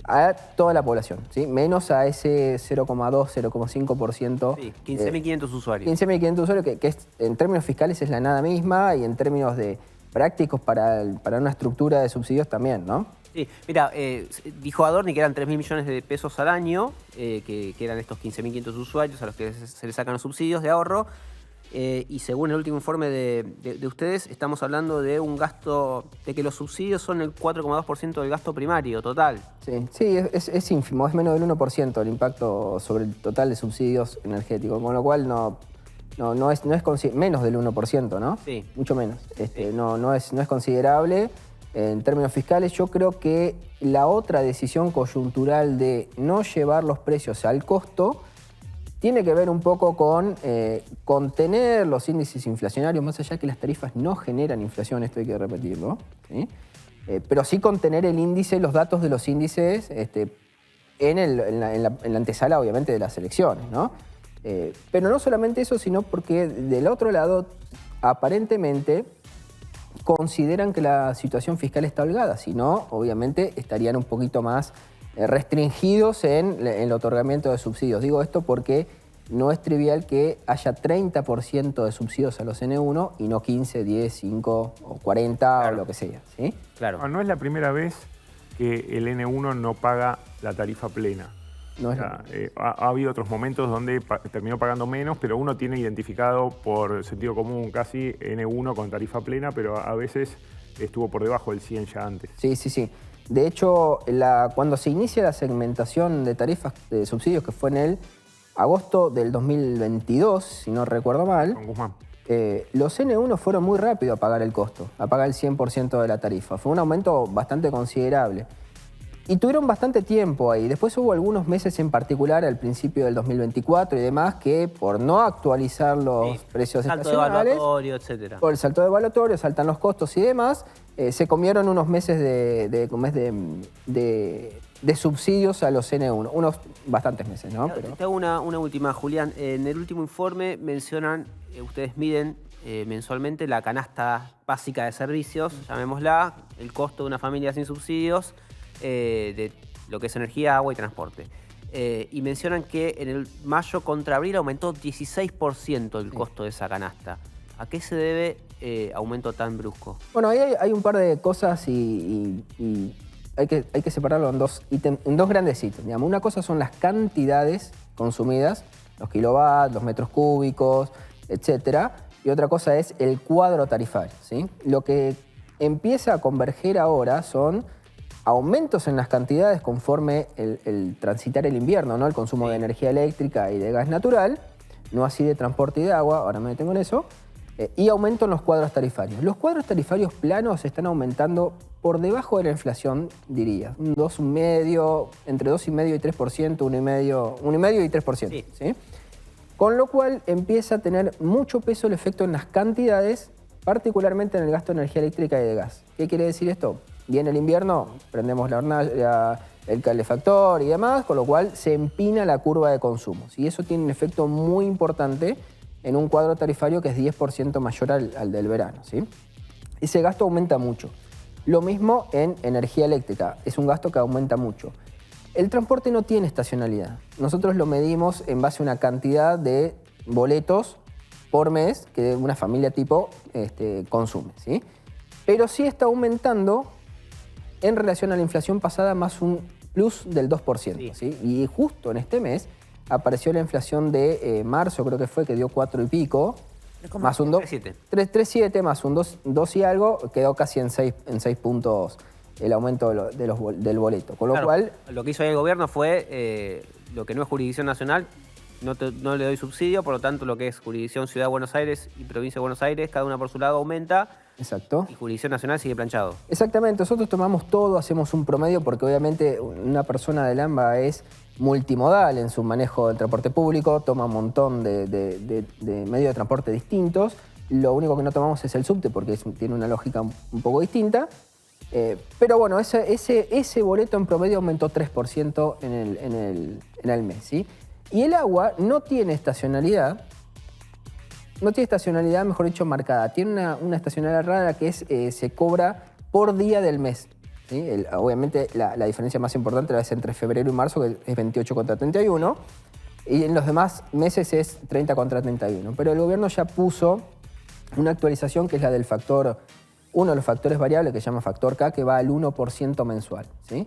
a toda la población, ¿sí? Menos a ese 0,2, 0,5%. Sí, 15.500 usuarios. 15.500 usuarios, que en términos fiscales es la nada misma, y en términos de prácticos para una estructura de subsidios también, ¿no? Sí, mira, dijo Adorni que eran 3.000 millones de pesos al año, que eran estos 15.500 usuarios a los que se les sacan los subsidios de ahorro, y según el último informe de ustedes, estamos hablando de un gasto, de que los subsidios son el 4,2% del gasto primario total. Sí, es ínfimo, es menos del 1% el impacto sobre el total de subsidios energéticos, con lo cual no es menos del 1%, ¿no? Sí. Mucho menos. Sí. No es considerable. En términos fiscales, yo creo que la otra decisión coyuntural de no llevar los precios al costo tiene que ver un poco con contener los índices inflacionarios, más allá de que las tarifas no generan inflación, esto hay que repetirlo, ¿sí? Pero sí contener el índice, los datos de los índices en la antesala, obviamente, de las elecciones, ¿no? Pero no solamente eso, sino porque del otro lado, aparentemente, consideran que la situación fiscal está holgada, si no, obviamente estarían un poquito más restringidos en el otorgamiento de subsidios. Digo esto porque no es trivial que haya 30% de subsidios a los N1 y no 15, 10, 5 o 40 claro, o lo que sea, ¿sí? Claro. No es la primera vez que el N1 no paga la tarifa plena. No es ha habido otros momentos donde terminó pagando menos, pero uno tiene identificado por sentido común casi N1 con tarifa plena, pero a veces estuvo por debajo del 100 ya antes. Sí. De hecho, cuando se inicia la segmentación de tarifas de subsidios, que fue en el agosto del 2022, si no recuerdo mal, Con Guzmán. Los N1 fueron muy rápido a pagar el costo, a pagar el 100% de la tarifa. Fue un aumento bastante considerable. Y tuvieron bastante tiempo ahí. Después hubo algunos meses en particular, al principio del 2024 y demás, que por no actualizar los precios estacionales, salto evaluatorio, etcétera. Por el salto de evaluatorio, saltan los costos y demás, se comieron unos meses de subsidios a los N1. Unos bastantes meses, ¿no? Pero... Te hago una última, Julián. En el último informe mencionan, ustedes miden mensualmente la canasta básica de servicios, llamémosla, el costo de una familia sin subsidios, de lo que es energía, agua y transporte. Y mencionan que en el mayo contra abril aumentó 16% el costo de esa canasta. ¿A qué se debe aumento tan brusco? Bueno, ahí hay un par de cosas y hay que separarlo en dos grandes ítems. Digamos, una cosa son las cantidades consumidas, los kilovatios, los metros cúbicos, etc. Y otra cosa es el cuadro tarifario, ¿sí? Lo que empieza a converger ahora son aumentos en las cantidades conforme el transitar el invierno, ¿no? El consumo de energía eléctrica y de gas natural, no así de transporte y de agua, ahora me detengo en eso, y aumento en los cuadros tarifarios. Los cuadros tarifarios planos están aumentando por debajo de la inflación, diría, entre 2,5% y 3%, 1,5% y 3%. Sí. ¿Sí? Con lo cual empieza a tener mucho peso el efecto en las cantidades, particularmente en el gasto de energía eléctrica y de gas. ¿Qué quiere decir esto? Viene el invierno, prendemos la hornalla, el calefactor y demás, con lo cual se empina la curva de consumos. Y eso tiene un efecto muy importante en un cuadro tarifario que es 10% mayor al del verano, ¿sí? ese gasto aumenta mucho. Lo mismo en energía eléctrica, es un gasto que aumenta mucho. El transporte no tiene estacionalidad. Nosotros lo medimos en base a una cantidad de boletos por mes que una familia tipo consume, ¿sí? Pero sí está aumentando en relación a la inflación pasada más un plus del 2%, ¿sí? Y justo en este mes apareció la inflación de marzo, creo que fue, que dio 4 y pico, más un 3,7 más un 2 y algo, quedó casi en 6 puntos el aumento del boleto. Con lo cual... Lo que hizo ahí el gobierno fue, lo que no es jurisdicción nacional, no le doy subsidio, por lo tanto lo que es jurisdicción Ciudad de Buenos Aires y Provincia de Buenos Aires, cada una por su lado aumenta. Exacto. Y jurisdicción nacional sigue planchado. Exactamente, nosotros tomamos todo, hacemos un promedio porque obviamente una persona del AMBA es multimodal en su manejo del transporte público, toma un montón de medios de transporte distintos. Lo único que no tomamos es el subte porque tiene una lógica un poco distinta. Pero bueno, ese boleto en promedio aumentó 3% en el mes, ¿sí? Y el agua no tiene estacionalidad, mejor dicho, marcada. Tiene una estacionalidad rara que es se cobra por día del mes, ¿sí? Obviamente la diferencia más importante es entre febrero y marzo, que es 28 contra 31, y en los demás meses es 30 contra 31. Pero el gobierno ya puso una actualización que es la del factor, uno de los factores variables que se llama factor K, que va al 1% mensual, ¿sí?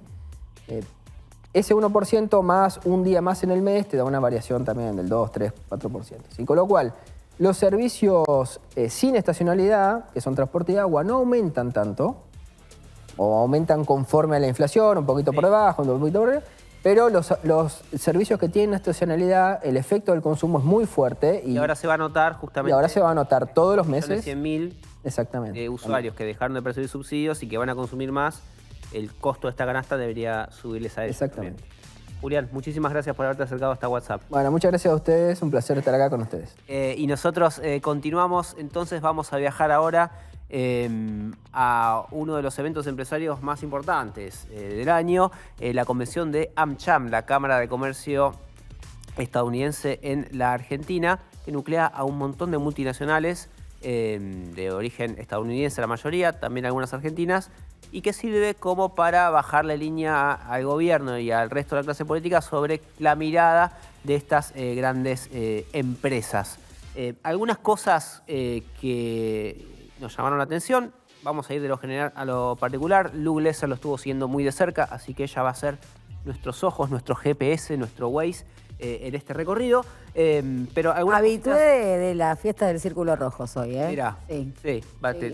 Ese 1% más un día más en el mes te da una variación también del 2, 3, 4%. ¿Sí? Con lo cual, los servicios sin estacionalidad, que son transporte y agua, no aumentan tanto, o aumentan conforme a la inflación, un poquito por debajo, un poquito por arriba, pero los servicios que tienen estacionalidad, el efecto del consumo es muy fuerte. Y ahora se va a notar justamente... Y ahora se va a notar todos los meses. 100.000 exactamente. Usuarios que dejaron de percibir subsidios y que van a consumir más. El costo de esta canasta debería subirles a eso. Exactamente. También. Julián, muchísimas gracias por haberte acercado hasta WhatsApp. Bueno, muchas gracias a ustedes, un placer estar acá con ustedes. Y nosotros continuamos, entonces vamos a viajar ahora a uno de los eventos empresarios más importantes del año, la convención de AmCham, la Cámara de Comercio estadounidense en la Argentina, que nuclea a un montón de multinacionales de origen estadounidense, la mayoría, también algunas argentinas, y que sirve como para bajarle línea al gobierno y al resto de la clase política sobre la mirada de estas grandes empresas. Algunas cosas que nos llamaron la atención, vamos a ir de lo general a lo particular. Lou Gleaser lo estuvo siguiendo muy de cerca, así que ella va a ser nuestros ojos, nuestro GPS, nuestro Waze en este recorrido. Pero habitué de la fiesta del Círculo Rojo soy, ¿eh? Mirá, sí.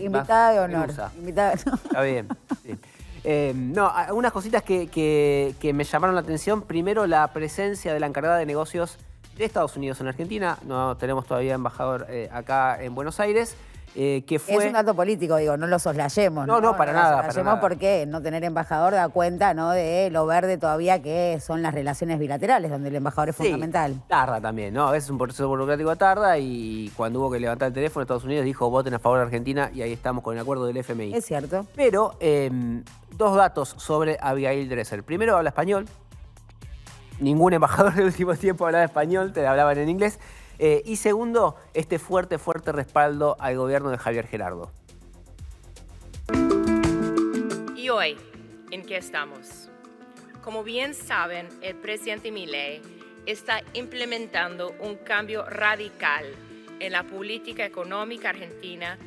Invitada de honor. Invitada. Está bien. Sí. No, algunas cositas que me llamaron la atención. Primero, la presencia de la encargada de negocios de Estados Unidos en Argentina. No tenemos todavía embajador acá en Buenos Aires. Que fue... Es un dato político, digo, no lo soslayemos. No, para nada. Lo soslayemos porque no tener embajador da cuenta, ¿no?, de lo verde todavía que son las relaciones bilaterales, donde el embajador es fundamental. Tarda también, ¿no? A veces un proceso burocrático tarda y cuando hubo que levantar el teléfono, Estados Unidos dijo voten a favor de Argentina y ahí estamos con el acuerdo del FMI. Es cierto. Pero dos datos sobre Abigail Dressel. Primero, habla español. Ningún embajador en el último tiempo hablaba español, te hablaban en inglés. Y segundo, este fuerte respaldo al gobierno de Javier Gerardo. ¿Y hoy en qué estamos? Como bien saben, el presidente Milei está implementando un cambio radical en la política económica argentina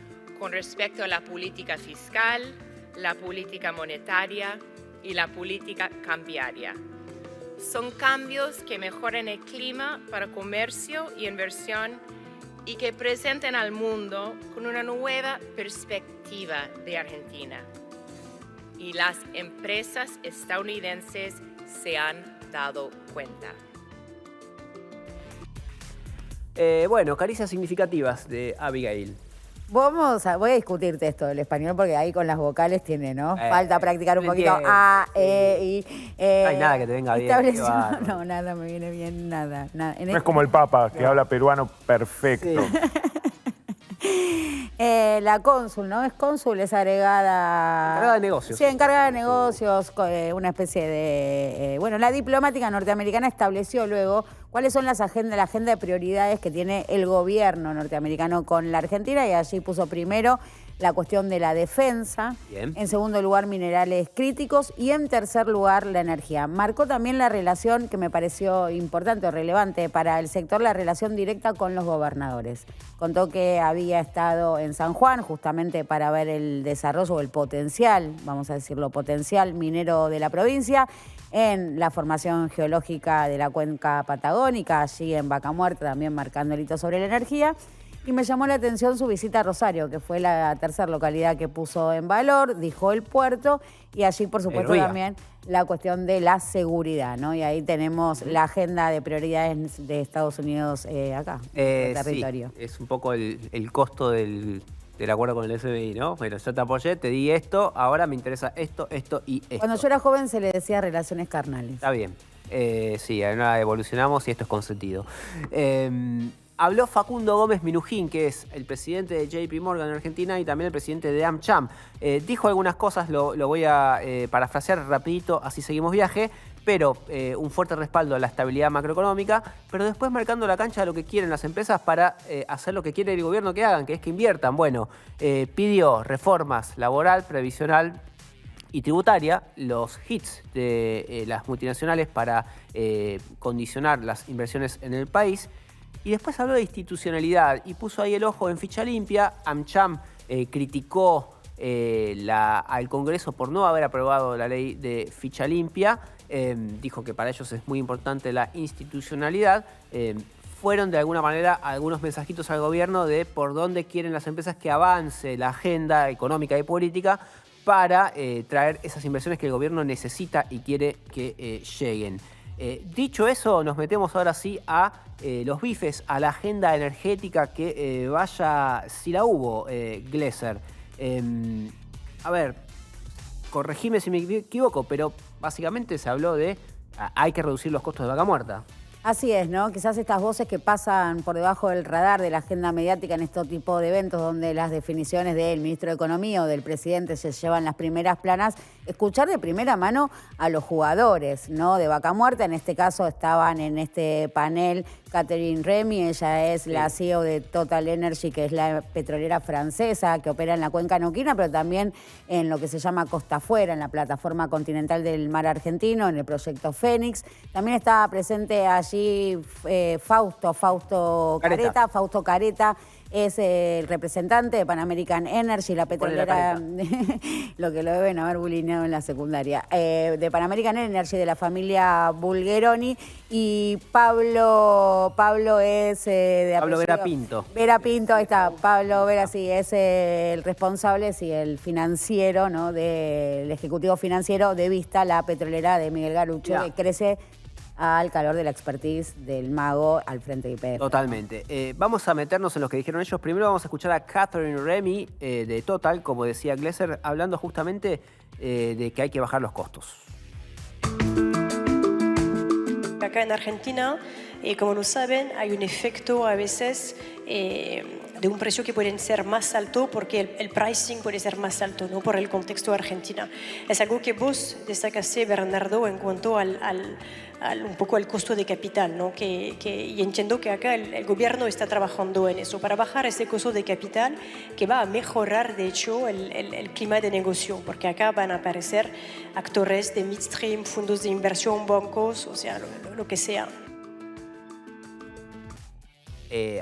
con respecto a la política fiscal, la política monetaria y la política cambiaria. Son cambios que mejoran el clima para comercio y inversión y que presenten al mundo con una nueva perspectiva de Argentina. Y las empresas estadounidenses se han dado cuenta. Bueno, caricias significativas de Abigail. Voy a discutirte esto del español porque ahí con las vocales tiene, ¿no? Falta practicar un poquito. Entiendo. A, E, I. No hay nada que te venga bien. No, nada me viene bien, nada. No es como el Papa, que habla peruano perfecto. Sí. La cónsul, ¿no? Es cónsul, es agregada... Encargada de negocios. Sí, encargada de negocios, una especie de... bueno, la diplomática norteamericana estableció luego cuáles son la agenda de prioridades que tiene el gobierno norteamericano con la Argentina, y allí puso primero la cuestión de la defensa, Bien. en segundo lugar minerales críticos y en tercer lugar la energía. Marcó también la relación que me pareció importante o relevante para el sector, la relación directa con los gobernadores. Contó que había estado en San Juan justamente para ver el desarrollo o el potencial, vamos a decirlo, potencial minero de la provincia, en la formación geológica de la cuenca patagónica, allí en Vaca Muerta, también marcando el hito sobre la energía. Y me llamó la atención su visita a Rosario, que fue la tercera localidad que puso en valor, dijo el puerto, y allí, por supuesto, también la cuestión de la seguridad, ¿no? Y ahí tenemos la agenda de prioridades de Estados Unidos acá, en el territorio. Sí, es un poco el costo del acuerdo con el FMI, ¿no? Bueno, yo te apoyé, te di esto, ahora me interesa esto, esto y esto. Cuando yo era joven se le decía relaciones carnales. Está bien. Sí, ahora evolucionamos y esto es consentido. Habló Facundo Gómez Minujín, que es el presidente de JP Morgan en Argentina y también el presidente de AmCham. Dijo algunas cosas, lo voy a parafrasear rapidito, así seguimos viaje, pero un fuerte respaldo a la estabilidad macroeconómica, pero después marcando la cancha de lo que quieren las empresas para hacer lo que quiere el gobierno que hagan, que es que inviertan. Bueno, pidió reformas laboral, previsional y tributaria, los hits de las multinacionales para condicionar las inversiones en el país. Y después habló de institucionalidad y puso ahí el ojo en Ficha Limpia. AmCham criticó al Congreso por no haber aprobado la ley de Ficha Limpia. Dijo que para ellos es muy importante la institucionalidad. Fueron de alguna manera algunos mensajitos al gobierno de por dónde quieren las empresas que avance la agenda económica y política para traer esas inversiones que el gobierno necesita y quiere que lleguen. Dicho eso, nos metemos ahora sí a los bifes, a la agenda energética que vaya, si la hubo, Glesser. A ver, corregime si me equivoco, pero básicamente se habló de hay que reducir los costos de Vaca Muerta. Así es, ¿no? Quizás estas voces que pasan por debajo del radar de la agenda mediática en este tipo de eventos donde las definiciones del ministro de Economía o del presidente se llevan las primeras planas, escuchar de primera mano a los jugadores, ¿no? De Vaca Muerta. En este caso estaban en este panel Catherine Remy, ella es la CEO de Total Energy, que es la petrolera francesa que opera en la cuenca neuquina, pero también en lo que se llama Costa Afuera, en la plataforma continental del mar argentino, en el proyecto Fénix. También estaba presente allí Fausto Careta, es el representante de Pan American Energy, la petrolera, lo que lo deben haber bulineado en la secundaria, de Pan American Energy, de la familia Bulgeroni, y Pablo es de Pablo apellido Vera Pinto. Vera Pinto, ahí está, Pablo Vera, sí, es el responsable, sí, el financiero, ¿no? Del ejecutivo financiero de Vista, la petrolera de Miguel Garucho, que crece al calor de la expertise del mago al frente de YPF. Totalmente. Vamos a meternos en lo que dijeron ellos. Primero vamos a escuchar a Catherine Remy de Total, como decía Glesser, hablando justamente de que hay que bajar los costos. Acá en Argentina, como lo saben, hay un efecto a veces de un precio que puede ser más alto porque el pricing puede ser más alto, ¿no? Por el contexto de Argentina. Es algo que vos destacaste, Bernardo, en cuanto un poco al costo de capital, ¿no? Y entiendo que acá el gobierno está trabajando en eso, para bajar ese costo de capital que va a mejorar, de hecho, el clima de negocio, porque acá van a aparecer actores de midstream, fondos de inversión, bancos, o sea, lo que sea.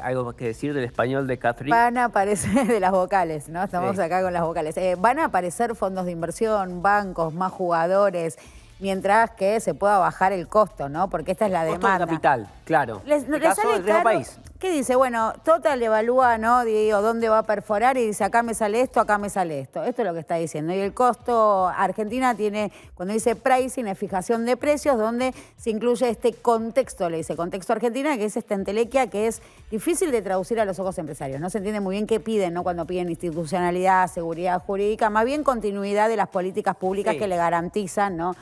¿Algo que decir del español de Catherine? Van a aparecer de las vocales, ¿no? Estamos acá con las vocales. Van a aparecer fondos de inversión, bancos, más jugadores, mientras que se pueda bajar el costo, ¿no? Porque esta es la demanda. Costo de capital, claro. ¿Le sale caro? País. ¿Qué dice? Bueno, Total evalúa, ¿no? Digo, dónde va a perforar y dice, acá me sale esto, acá me sale esto. Esto es lo que está diciendo. Y el costo, Argentina tiene, cuando dice pricing, es fijación de precios, donde se incluye este contexto, le dice contexto Argentina, que es esta entelequia que es difícil de traducir a los ojos empresarios. No se entiende muy bien qué piden, ¿no? Cuando piden institucionalidad, seguridad jurídica, más bien continuidad de las políticas públicas que le garantizan, ¿no?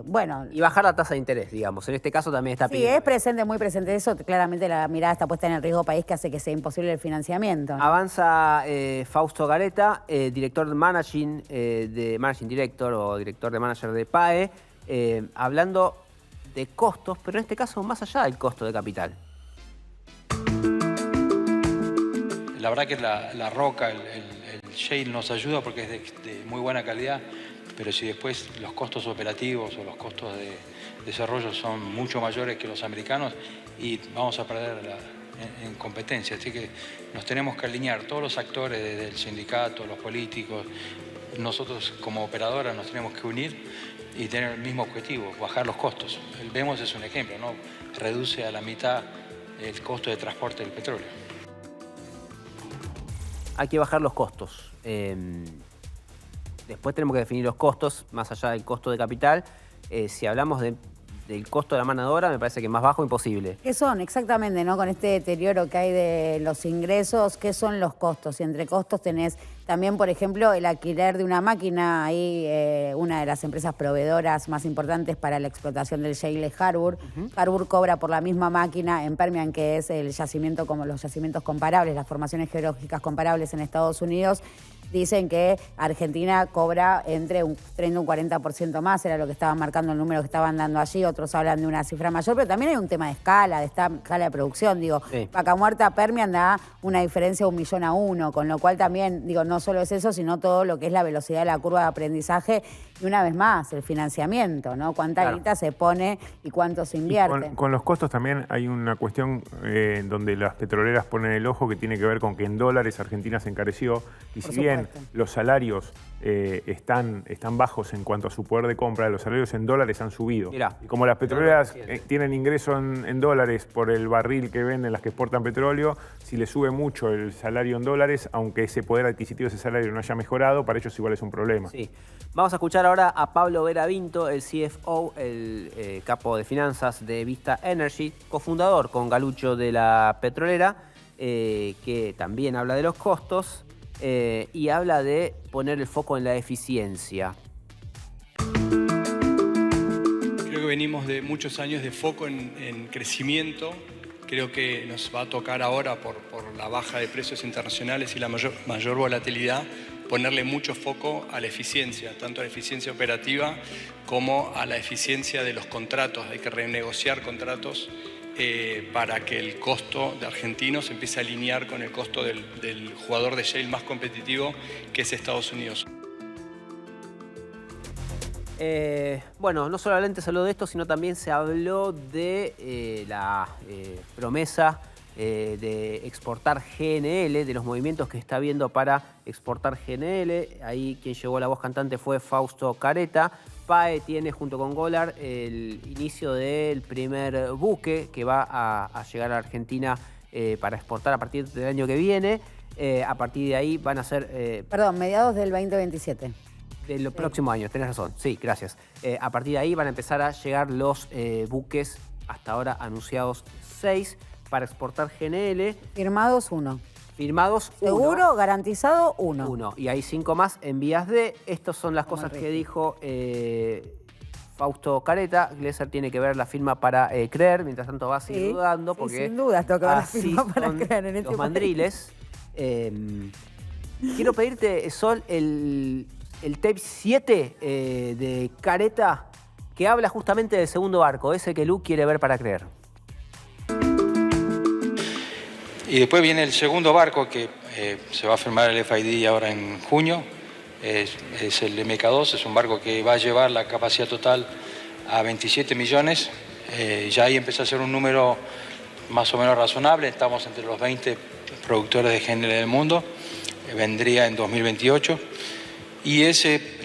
Bueno. Y bajar la tasa de interés, digamos. En este caso también está pidiendo. Sí, es presente, muy presente eso. Claramente la mirada está puesta en el riesgo país que hace que sea imposible el financiamiento, ¿no? Avanza Fausto Careta, director de Managing Director o director de Manager de PAE, hablando de costos, pero en este caso más allá del costo de capital. La verdad que la roca, el shale nos ayuda porque es de muy buena calidad, pero si después los costos operativos o los costos de desarrollo son mucho mayores que los americanos, y vamos a perder en competencia. Así que nos tenemos que alinear todos los actores, desde el sindicato, los políticos, nosotros como operadora nos tenemos que unir y tener el mismo objetivo, bajar los costos. El VEMOS es un ejemplo, ¿no? Reduce a la mitad el costo de transporte del petróleo. Hay que bajar los costos. Después tenemos que definir los costos, más allá del costo de capital. Si hablamos del costo de la mano de obra, me parece que más bajo imposible. ¿Qué son exactamente, no? Con este deterioro que hay de los ingresos, ¿qué son los costos? Y entre costos tenés también, por ejemplo, el alquiler de una máquina. Ahí una de las empresas proveedoras más importantes para la explotación del shale es Harbour. Harbour cobra por la misma máquina en Permian, que es el yacimiento, como los yacimientos comparables, las formaciones geológicas comparables en Estados Unidos. Dicen que Argentina cobra entre un 30 y un 40% más, era lo que estaban marcando el número que estaban dando allí, otros hablan de una cifra mayor, pero también hay un tema de escala, de esta escala de producción, digo, sí. Vaca Muerta Permian da una diferencia de 1 millón a 1, con lo cual también, digo, no solo es eso, sino todo lo que es la velocidad de la curva de aprendizaje y una vez más, el financiamiento, ¿no? Cuánta guita se pone y cuánto se invierte. Con los costos también hay una cuestión donde las petroleras ponen el ojo, que tiene que ver con que en dólares Argentina se encareció, y si bien los salarios están bajos en cuanto a su poder de compra, los salarios en dólares han subido. Mirá, y como las petroleras tienen ingreso en dólares por el barril que venden, las que exportan petróleo, si le sube mucho el salario en dólares, aunque ese poder adquisitivo de ese salario no haya mejorado, para ellos igual es un problema. Sí. Vamos a escuchar ahora a Pablo Veravinto, el CFO, el capo de finanzas de Vista Energy, cofundador con Galucho de la petrolera, que también habla de los costos y habla de poner el foco en la eficiencia. Creo que venimos de muchos años de foco en crecimiento. Creo que nos va a tocar ahora, por la baja de precios internacionales y la mayor volatilidad, ponerle mucho foco a la eficiencia, tanto a la eficiencia operativa como a la eficiencia de los contratos. Hay que renegociar contratos para que el costo de argentino se empiece a alinear con el costo del jugador de shale más competitivo, que es Estados Unidos. Bueno, no solamente se habló de esto, sino también se habló de la promesa de exportar GNL, de los movimientos que está habiendo para exportar GNL. Ahí quien llevó la voz cantante fue Fausto Careta. PAE tiene junto con Golar el inicio del primer buque que va a llegar a Argentina para exportar a partir del año que viene. A partir de ahí van a ser... Perdón, mediados del 2027. De los próximos años, tenés razón. Sí, gracias. A partir de ahí van a empezar a llegar los buques, hasta ahora anunciados 6, para exportar GNL. Firmados 1. Firmados 1. Seguro, garantizado 1. 1. Y hay 5 más en vías de. Estas son las cosas que dijo Fausto Careta. Glesser tiene que ver la firma para creer. Mientras tanto va a seguir dudando. Sí, Porque sin duda tengo que ver la firma para creer en este los mandriles. Quiero pedirte, Sol, el tape 7 de Careta, que habla justamente del segundo barco, ese que Lu quiere ver para creer. Y después viene el segundo barco que se va a firmar el FID ahora en junio. Es el MK2, es un barco que va a llevar la capacidad total a 27 millones. Ya ahí empieza a ser un número más o menos razonable. Estamos entre los 20 productores de GNL del mundo. Vendría en 2028. Y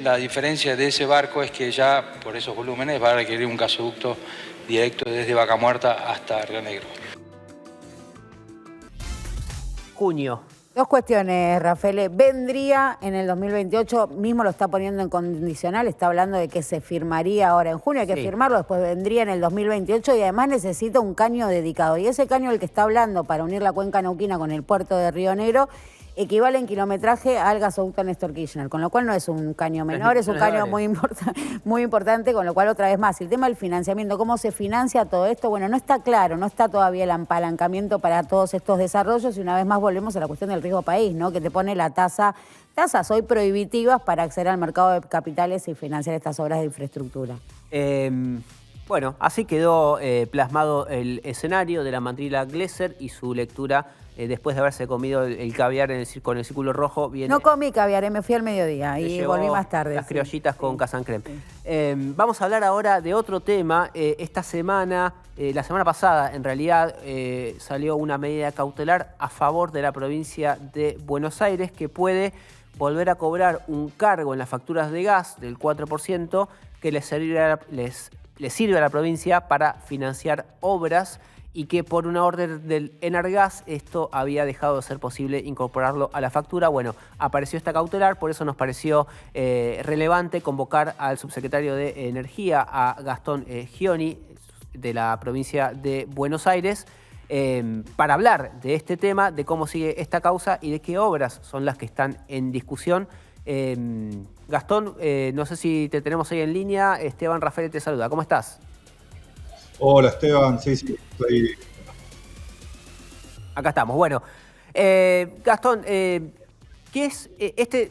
la diferencia de ese barco es que ya por esos volúmenes va a requerir un gasoducto directo desde Vaca Muerta hasta Río Negro. Junio. Dos cuestiones, Rafael. Vendría en el 2028, mismo lo está poniendo en condicional, está hablando de que se firmaría ahora en junio, hay que firmarlo, después vendría en el 2028 y además necesita un caño dedicado. Y ese caño del que está hablando para unir la cuenca neuquina con el puerto de Río Negro equivale en kilometraje al gasoducto Néstor Kirchner, con lo cual no es un caño menor, es un caño muy importante, con lo cual otra vez más, el tema del financiamiento, ¿cómo se financia todo esto? Bueno, no está claro, no está todavía el apalancamiento para todos estos desarrollos y una vez más volvemos a la cuestión del riesgo país, ¿no? Que te pone la tasas hoy prohibitivas para acceder al mercado de capitales y financiar estas obras de infraestructura. Bueno, así quedó plasmado el escenario de la mandrila Glesser y su lectura después de haberse comido el caviar con el círculo rojo. Viene, no comí caviar, me fui al mediodía y volví más tarde. Las criollitas con casan creme. Vamos a hablar ahora de otro tema. Esta semana, la semana pasada, en realidad, salió una medida cautelar a favor de la provincia de Buenos Aires que puede volver a cobrar un cargo en las facturas de gas del 4% que les sirve a la provincia para financiar obras y que por una orden del Enargas esto había dejado de ser posible incorporarlo a la factura. Bueno, apareció esta cautelar, por eso nos pareció relevante convocar al subsecretario de Energía, a Gastón Gioni, de la provincia de Buenos Aires, para hablar de este tema, de cómo sigue esta causa y de qué obras son las que están en discusión. Gastón, no sé si te tenemos ahí en línea. Esteban Rafael te saluda. ¿Cómo estás? Hola Esteban, sí, estoy. Acá estamos. Bueno, Gastón, ¿qué es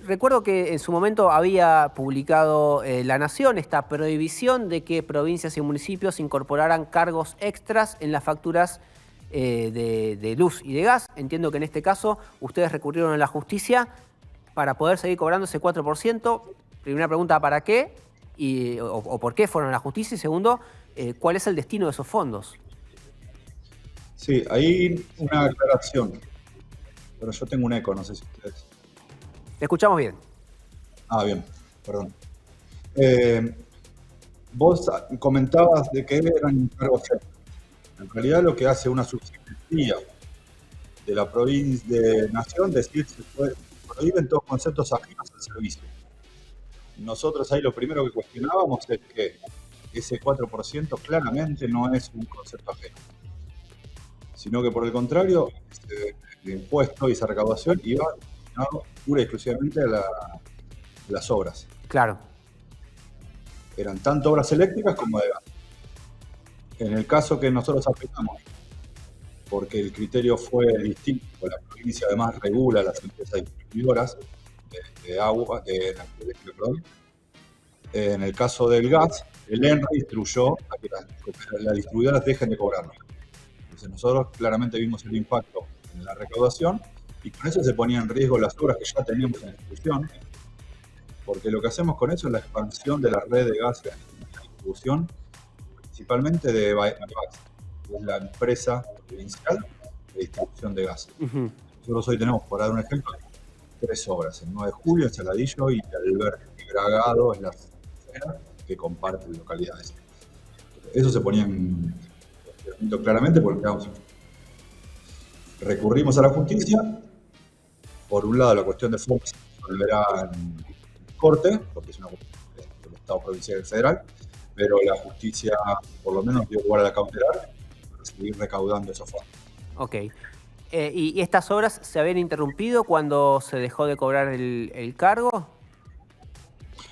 recuerdo que en su momento había publicado La Nación esta prohibición de que provincias y municipios incorporaran cargos extras en las facturas de luz y de gas. Entiendo que en este caso ustedes recurrieron a la justicia para poder seguir cobrando ese 4%. Primera pregunta, ¿para qué? O por qué fueron a la justicia. Y segundo, ¿cuál es el destino de esos fondos? Sí, hay una aclaración. Pero yo tengo un eco, no sé si ustedes. Te escuchamos bien. Ah, bien, perdón. Vos comentabas de que eran cargos extras. En realidad lo que hace una subsecretaría de la provincia de Nación decir se prohíben todos conceptos ajenos al servicio. Nosotros ahí lo primero que cuestionábamos es que ese 4% claramente no es un concepto ajeno, sino que por el contrario, el impuesto y esa recaudación iba destinado pura y exclusivamente a las obras. Claro. Eran tanto obras eléctricas como de gas. En el caso que nosotros aplicamos, porque el criterio fue distinto, la provincia además regula las empresas distribuidoras de agua, de perdón. En el caso del gas, el ENRE instruyó a que las distribuidoras dejen de cobrarlo. Entonces nosotros claramente vimos el impacto en la recaudación y con eso se ponían en riesgo las obras que ya teníamos en ejecución, porque lo que hacemos con eso es la expansión de la red de gas de distribución, principalmente de Baegas, que es la empresa provincial de distribución de gas. Nosotros hoy tenemos, por dar un ejemplo, 3 obras, el 9 de julio, en Saladillo y Alberti Bragado en la que comparten localidades. Eso se ponía en cuestionamiento claramente porque recurrimos a la justicia. Por un lado, la cuestión de fondos se resolverá en corte, porque es una cuestión del Estado provincial y federal, pero la justicia por lo menos dio lugar a la cautelar para seguir recaudando esos fondos. Ok. ¿Y estas obras se habían interrumpido cuando se dejó de cobrar el cargo?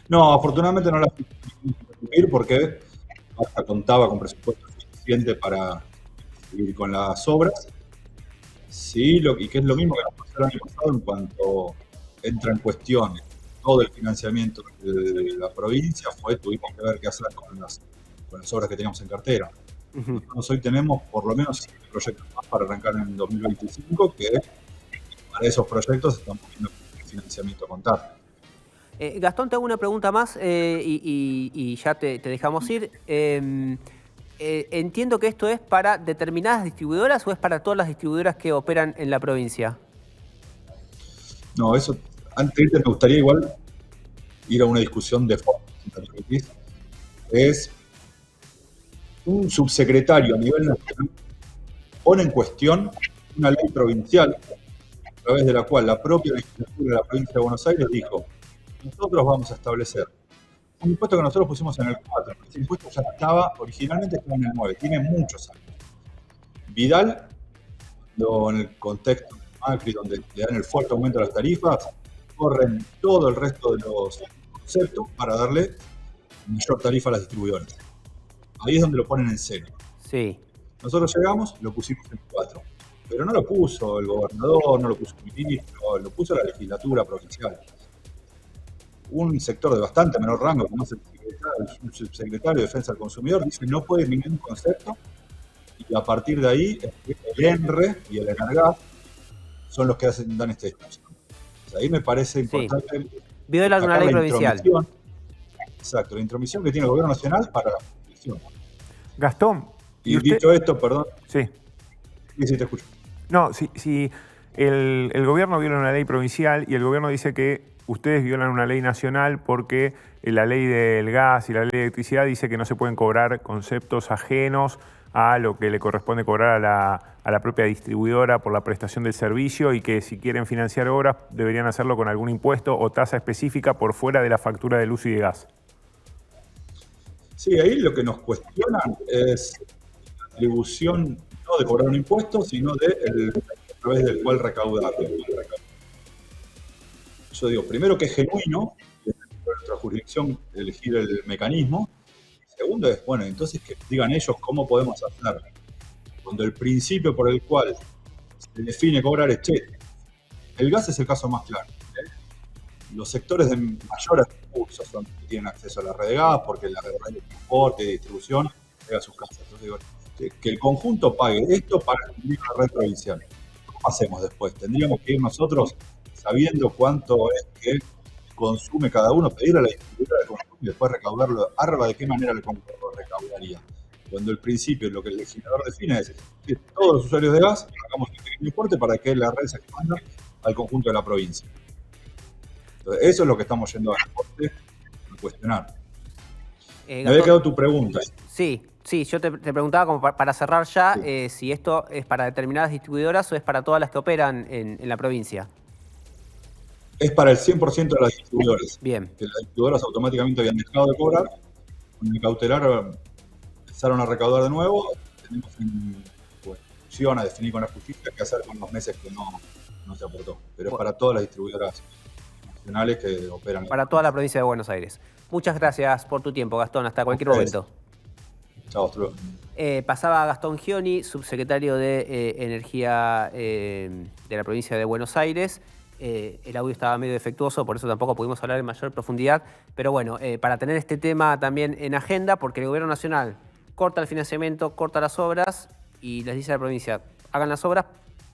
No, afortunadamente no las pudimos interrumpir porque hasta contaba con presupuesto suficiente para seguir con las obras. Sí, y que es lo mismo que nos pasó el año pasado en cuanto entra en cuestión todo el financiamiento de la provincia, tuvimos que ver qué hacer con las obras que teníamos en cartera. Nosotros hoy tenemos por lo menos 5 proyectos más para arrancar en 2025, que para esos proyectos estamos viendo financiamiento a contar. Gastón, te hago una pregunta más y ya te dejamos ir. Entiendo que esto es para determinadas distribuidoras o es para todas las distribuidoras que operan en la provincia. No, eso, antes de irte, me gustaría igual ir a una discusión de fondo. Es un subsecretario a nivel nacional pone en cuestión una ley provincial a través de la cual la propia legislatura de la provincia de Buenos Aires dijo: nosotros vamos a establecer un impuesto que nosotros pusimos en el 4. Ese impuesto ya originalmente estaba en el 9, tiene muchos años. Vidal, en el contexto de Macri, donde le dan el fuerte aumento de las tarifas, corren todo el resto de los conceptos para darle mayor tarifa a las distribuidoras. Ahí es donde lo ponen en cero. Sí. Nosotros llegamos, lo pusimos en 4. Pero no lo puso el gobernador, no lo puso el ministro, lo puso la legislatura provincial. un sector de bastante menor rango, como es el subsecretario de Defensa del Consumidor, dice no puede ir ningún concepto, y a partir de ahí el ENRE y el ENARGAS son los que dan este espacio. O sea, ahí me parece importante. Sí. Viola una ley provincial. Exacto, la intromisión que tiene el Gobierno Nacional para la jurisdicción. Gastón. Y dicho esto, perdón. Sí. Sí, te escucho. No, si el gobierno viola una ley provincial y el gobierno dice que ustedes violan una ley nacional porque la ley del gas y la ley de electricidad dice que no se pueden cobrar conceptos ajenos a lo que le corresponde cobrar a la propia distribuidora por la prestación del servicio y que si quieren financiar obras deberían hacerlo con algún impuesto o tasa específica por fuera de la factura de luz y de gas. Sí, ahí lo que nos cuestionan es la atribución no de cobrar un impuesto, sino a través del cual recaudar. Yo digo, primero que es genuino, y es de nuestra jurisdicción elegir el mecanismo. Segundo es, bueno, entonces que digan ellos cómo podemos hacerlo. Cuando el principio por el cual se define cobrar es, el gas es el caso más claro. Los sectores de mayores recursos son los que tienen acceso a la red de gas, porque la red de transporte y distribución llega a sus casas. Entonces digo, que el conjunto pague esto para cumplir la red provincial. ¿Cómo hacemos después? Tendríamos que ir nosotros sabiendo cuánto es que consume cada uno, pedirle a la distribuidora de consumo y después recaudarlo. ¿De qué manera lo recaudaría? Cuando el principio, lo que el legislador define es que todos los usuarios de gas hagamos un pequeño importe para que la red se expanda al conjunto de la provincia. Entonces, eso es lo que estamos yendo a la Corte a cuestionar. Me había quedado tu pregunta. Sí, yo te preguntaba como para cerrar ya, si esto es para determinadas distribuidoras o es para todas las que operan en la provincia. Es para el 100% de las distribuidoras. Bien. Que las distribuidoras automáticamente habían dejado de cobrar. Con el cautelar empezaron a recaudar de nuevo. Tenemos en discusión a definir con la justicia qué hacer con los meses que no se aportó. Pero es para todas las distribuidoras nacionales que operan. Para toda la provincia de Buenos Aires. Muchas gracias por tu tiempo, Gastón. Hasta cualquier momento. Chao, hasta luego. Pasaba Gastón Gioni, subsecretario de Energía de la provincia de Buenos Aires. El audio estaba medio defectuoso, por eso tampoco pudimos hablar en mayor profundidad. Pero bueno, para tener este tema también en agenda, porque el Gobierno Nacional corta el financiamiento, corta las obras y les dice a la provincia, hagan las obras,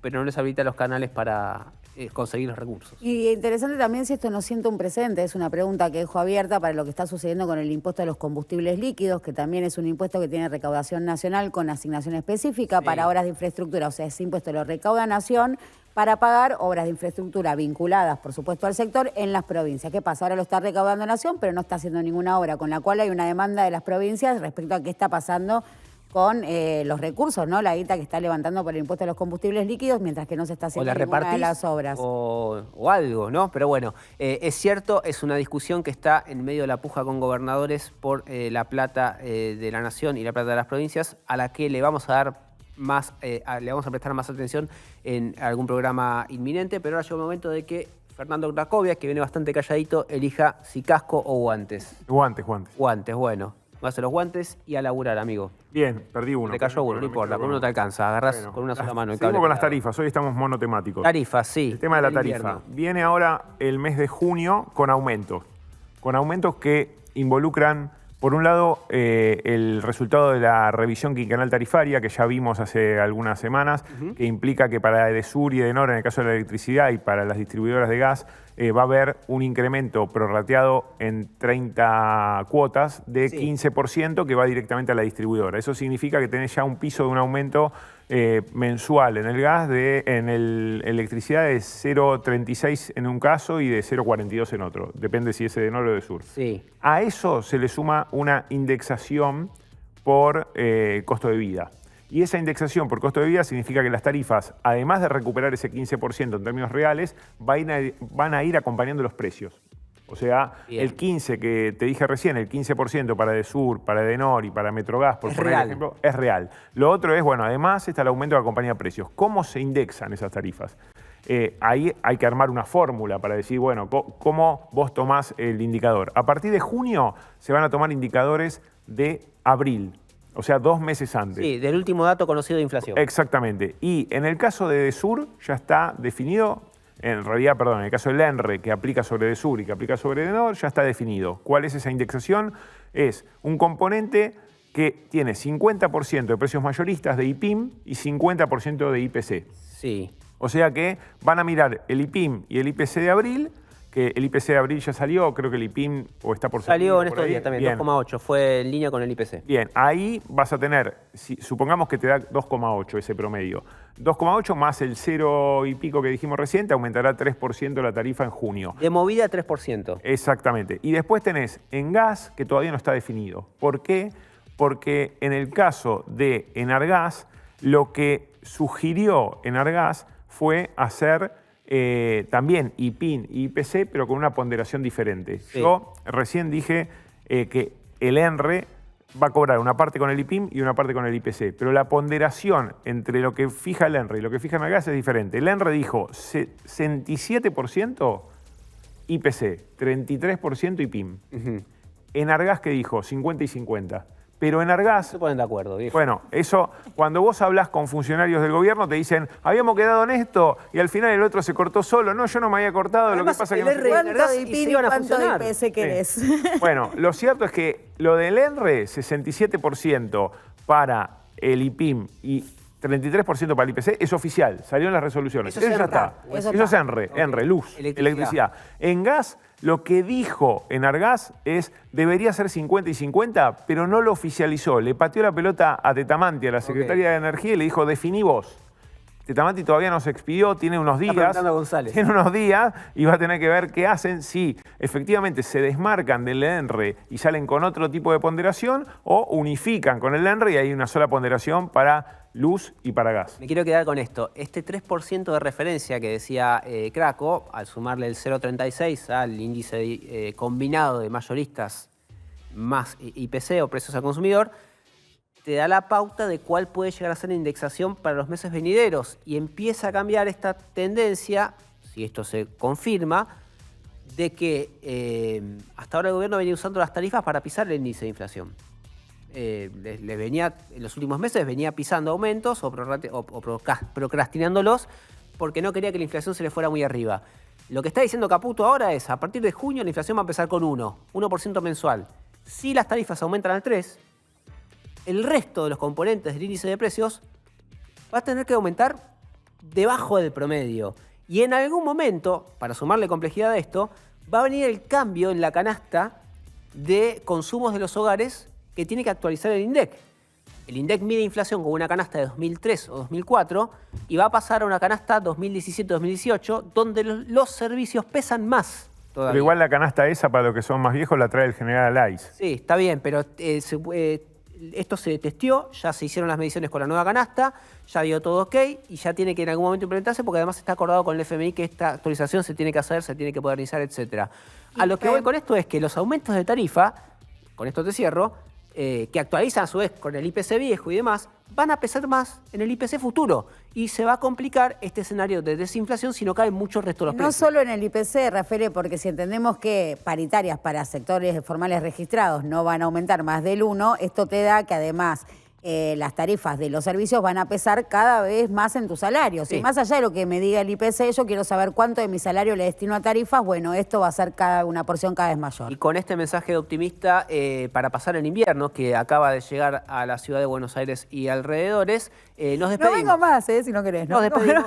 pero no les habilita los canales para conseguir los recursos. Y interesante también si esto no siente un precedente, es una pregunta que dejo abierta para lo que está sucediendo con el impuesto a los combustibles líquidos, que también es un impuesto que tiene recaudación nacional con asignación específica para obras de infraestructura. O sea, ese impuesto lo recauda Nación para pagar obras de infraestructura vinculadas, por supuesto, al sector en las provincias. ¿Qué pasa? Ahora lo está recaudando Nación, pero no está haciendo ninguna obra, con la cual hay una demanda de las provincias respecto a qué está pasando con los recursos, ¿no? La guita que está levantando por el impuesto a los combustibles líquidos, mientras que no se está haciendo ninguna de las obras. O algo, ¿no? Pero bueno, es cierto, es una discusión que está en medio de la puja con gobernadores por la plata de la Nación y la plata de las provincias, a la que le vamos a dar más, le vamos a prestar más atención en algún programa inminente, pero ahora llegó el momento de que Fernando Cracovia, que viene bastante calladito, elija si casco o guantes. Guantes. Guantes, bueno. Vas a los guantes y a laburar, amigo. Bien, perdí uno. Te cayó uno, no importa, con uno te alcanza. Agarrás con una sola mano el cable. Seguimos con las tarifas, hoy estamos monotemáticos. Tarifas, sí. El tema de la tarifa. Invierno. Viene ahora el mes de junio con aumentos. Con aumentos que involucran, por un lado, el resultado de la revisión quinquenal tarifaria, que ya vimos hace algunas semanas, que implica que para Edesur y Edenor, en el caso de la electricidad, y para las distribuidoras de gas, va a haber un incremento prorrateado en 30 cuotas de 15% que va directamente a la distribuidora. Eso significa que tenés ya un piso de un aumento mensual en el gas, en electricidad de 0,36 en un caso y de 0,42 en otro. Depende si es Edenor o Edesur. Sí. A eso se le suma una indexación por costo de vida. Y esa indexación por costo de vida significa que las tarifas, además de recuperar ese 15% en términos reales, van a ir acompañando los precios. O sea, bien, el 15% que te dije recién, el 15% para Edesur, para Edenor y para Metrogas, por poner ejemplo, es real. Lo otro es, bueno, además está el aumento que acompaña precios. ¿Cómo se indexan esas tarifas? Ahí hay que armar una fórmula para decir, bueno, ¿cómo vos tomás el indicador? A partir de junio se van a tomar indicadores de abril. O sea, 2 meses antes. Sí, del último dato conocido de inflación. Exactamente. Y en el caso de Edesur ya está definido en realidad, perdón, en el caso del ENRE, que aplica sobre Edesur y que aplica sobre Edenor, ya está definido. ¿Cuál es esa indexación? Es un componente que tiene 50% de precios mayoristas de IPIM y 50% de IPC. Sí. O sea que van a mirar el IPIM y el IPC de abril, que el IPC de abril ya salió, creo que el IPIM o está por salir. Salió en por estos ahí. días también, Bien. 2,8, fue en línea con el IPC. Bien, ahí vas a tener, supongamos que te da 2,8 ese promedio. 2,8 más el 0 y pico que dijimos recién, te aumentará 3% la tarifa en junio. De movida 3%. Exactamente. Y después tenés en gas, que todavía no está definido. ¿Por qué? Porque en el caso de Enargas, lo que sugirió Enargas fue hacer también IPIN y IPC, pero con una ponderación diferente. Sí. Yo recién dije que el ENRE va a cobrar una parte con el IPIM y una parte con el IPC, pero la ponderación entre lo que fija el ENRE y lo que fija Enargas es diferente. El ENRE dijo 67% IPC, 33% IPIM. Enargas, ¿qué dijo? 50 y 50. Pero Enargas... Se ponen de acuerdo, viejo. Bueno, eso, cuando vos hablas con funcionarios del gobierno, te dicen, habíamos quedado en esto, y al final el otro se cortó solo. No, yo no me había cortado, Además, lo que pasa es el que... no sé ENRE cuánto. ¿Cuánto de y IPIN sí y van a cuánto de funcionar. IPC querés? Bueno, lo cierto es que lo del ENRE, 67% para el IPIM y 33% para el IPC, es oficial, salió en las resoluciones. Eso es ya ENRA. está. Eso Eso es está. ENRE, Ok. ENRE, luz, electricidad. En gas, lo que dijo Enargas es, debería ser 50 y 50, pero no lo oficializó. Le pateó la pelota a Tetamanti, a la secretaria de Energía, y le dijo, definí vos. Tetamanti todavía no se expidió, tiene unos días. preguntando a González. Tiene unos días y va a tener que ver qué hacen, si efectivamente se desmarcan del ENRE y salen con otro tipo de ponderación o unifican con el ENRE y hay una sola ponderación para luz y para gas. Me quiero quedar con esto. Este 3% de referencia que decía Craco, al sumarle el 0,36 al índice combinado de mayoristas más IPC o precios al consumidor, te da la pauta de cuál puede llegar a ser la indexación para los meses venideros y empieza a cambiar esta tendencia, si esto se confirma, de que hasta ahora el gobierno venía usando las tarifas para pisar el índice de inflación. Les venía, en los últimos meses venía pisando aumentos o procrastinándolos porque no quería que la inflación se le fuera muy arriba. Lo que está diciendo Caputo ahora es, a partir de junio la inflación va a empezar con 1% mensual. Si las tarifas aumentan al 3%, el resto de los componentes del índice de precios va a tener que aumentar debajo del promedio. Y en algún momento, para sumarle complejidad a esto, va a venir el cambio en la canasta de consumos de los hogares que tiene que actualizar el INDEC. El INDEC mide inflación con una canasta de 2003 o 2004 y va a pasar a una canasta 2017-2018 donde los servicios pesan más todavía. Pero igual la canasta esa, para los que son más viejos, la trae el general Alais. Sí, está bien, pero esto se testeó, ya se hicieron las mediciones con la nueva canasta, ya dio todo ok y ya tiene que en algún momento implementarse porque además está acordado con el FMI que esta actualización se tiene que hacer, se tiene que modernizar, etc. A lo que voy con esto es que los aumentos de tarifa, con esto te cierro, que actualizan a su vez con el IPC viejo y demás, van a pesar más en el IPC futuro y se va a complicar este escenario de desinflación si no caen mucho el resto de los No precios. solo en el IPC, Rafael, porque si entendemos que paritarias para sectores formales registrados no van a aumentar más del 1, esto te da que además las tarifas de los servicios van a pesar cada vez más en tu salario. Sí. Y más allá de lo que me diga el IPC, yo quiero saber cuánto de mi salario le destino a tarifas. Bueno, esto va a ser una porción cada vez mayor. Y con este mensaje optimista para pasar el invierno que acaba de llegar a la ciudad de Buenos Aires y alrededores, nos despedimos. No vengo más, si no querés. Nos despedimos.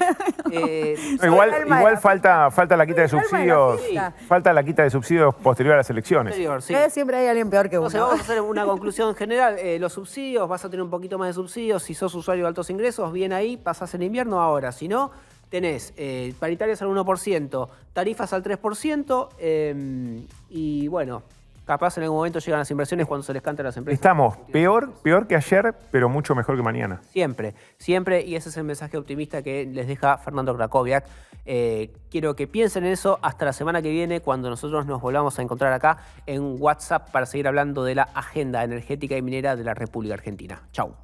Igual falta la quita de subsidios. Sí. Falta la quita de subsidios posterior a las elecciones. Sí. Siempre hay alguien peor que uno. Entonces vamos a hacer una conclusión general. Los subsidios, vas a tener un poquito más de subsidios. Si sos usuario de altos ingresos, bien ahí, pasás el invierno ahora. Si no, tenés paritarias al 1%, tarifas al 3% y bueno, capaz en algún momento llegan las inversiones cuando se les canta a las empresas. Estamos peor que ayer, pero mucho mejor que mañana. Siempre, y ese es el mensaje optimista que les deja Fernando Krakowiak. Quiero que piensen en eso hasta la semana que viene, cuando nosotros nos volvamos a encontrar acá en WhatsApp para seguir hablando de la agenda energética y minera de la República Argentina. Chau.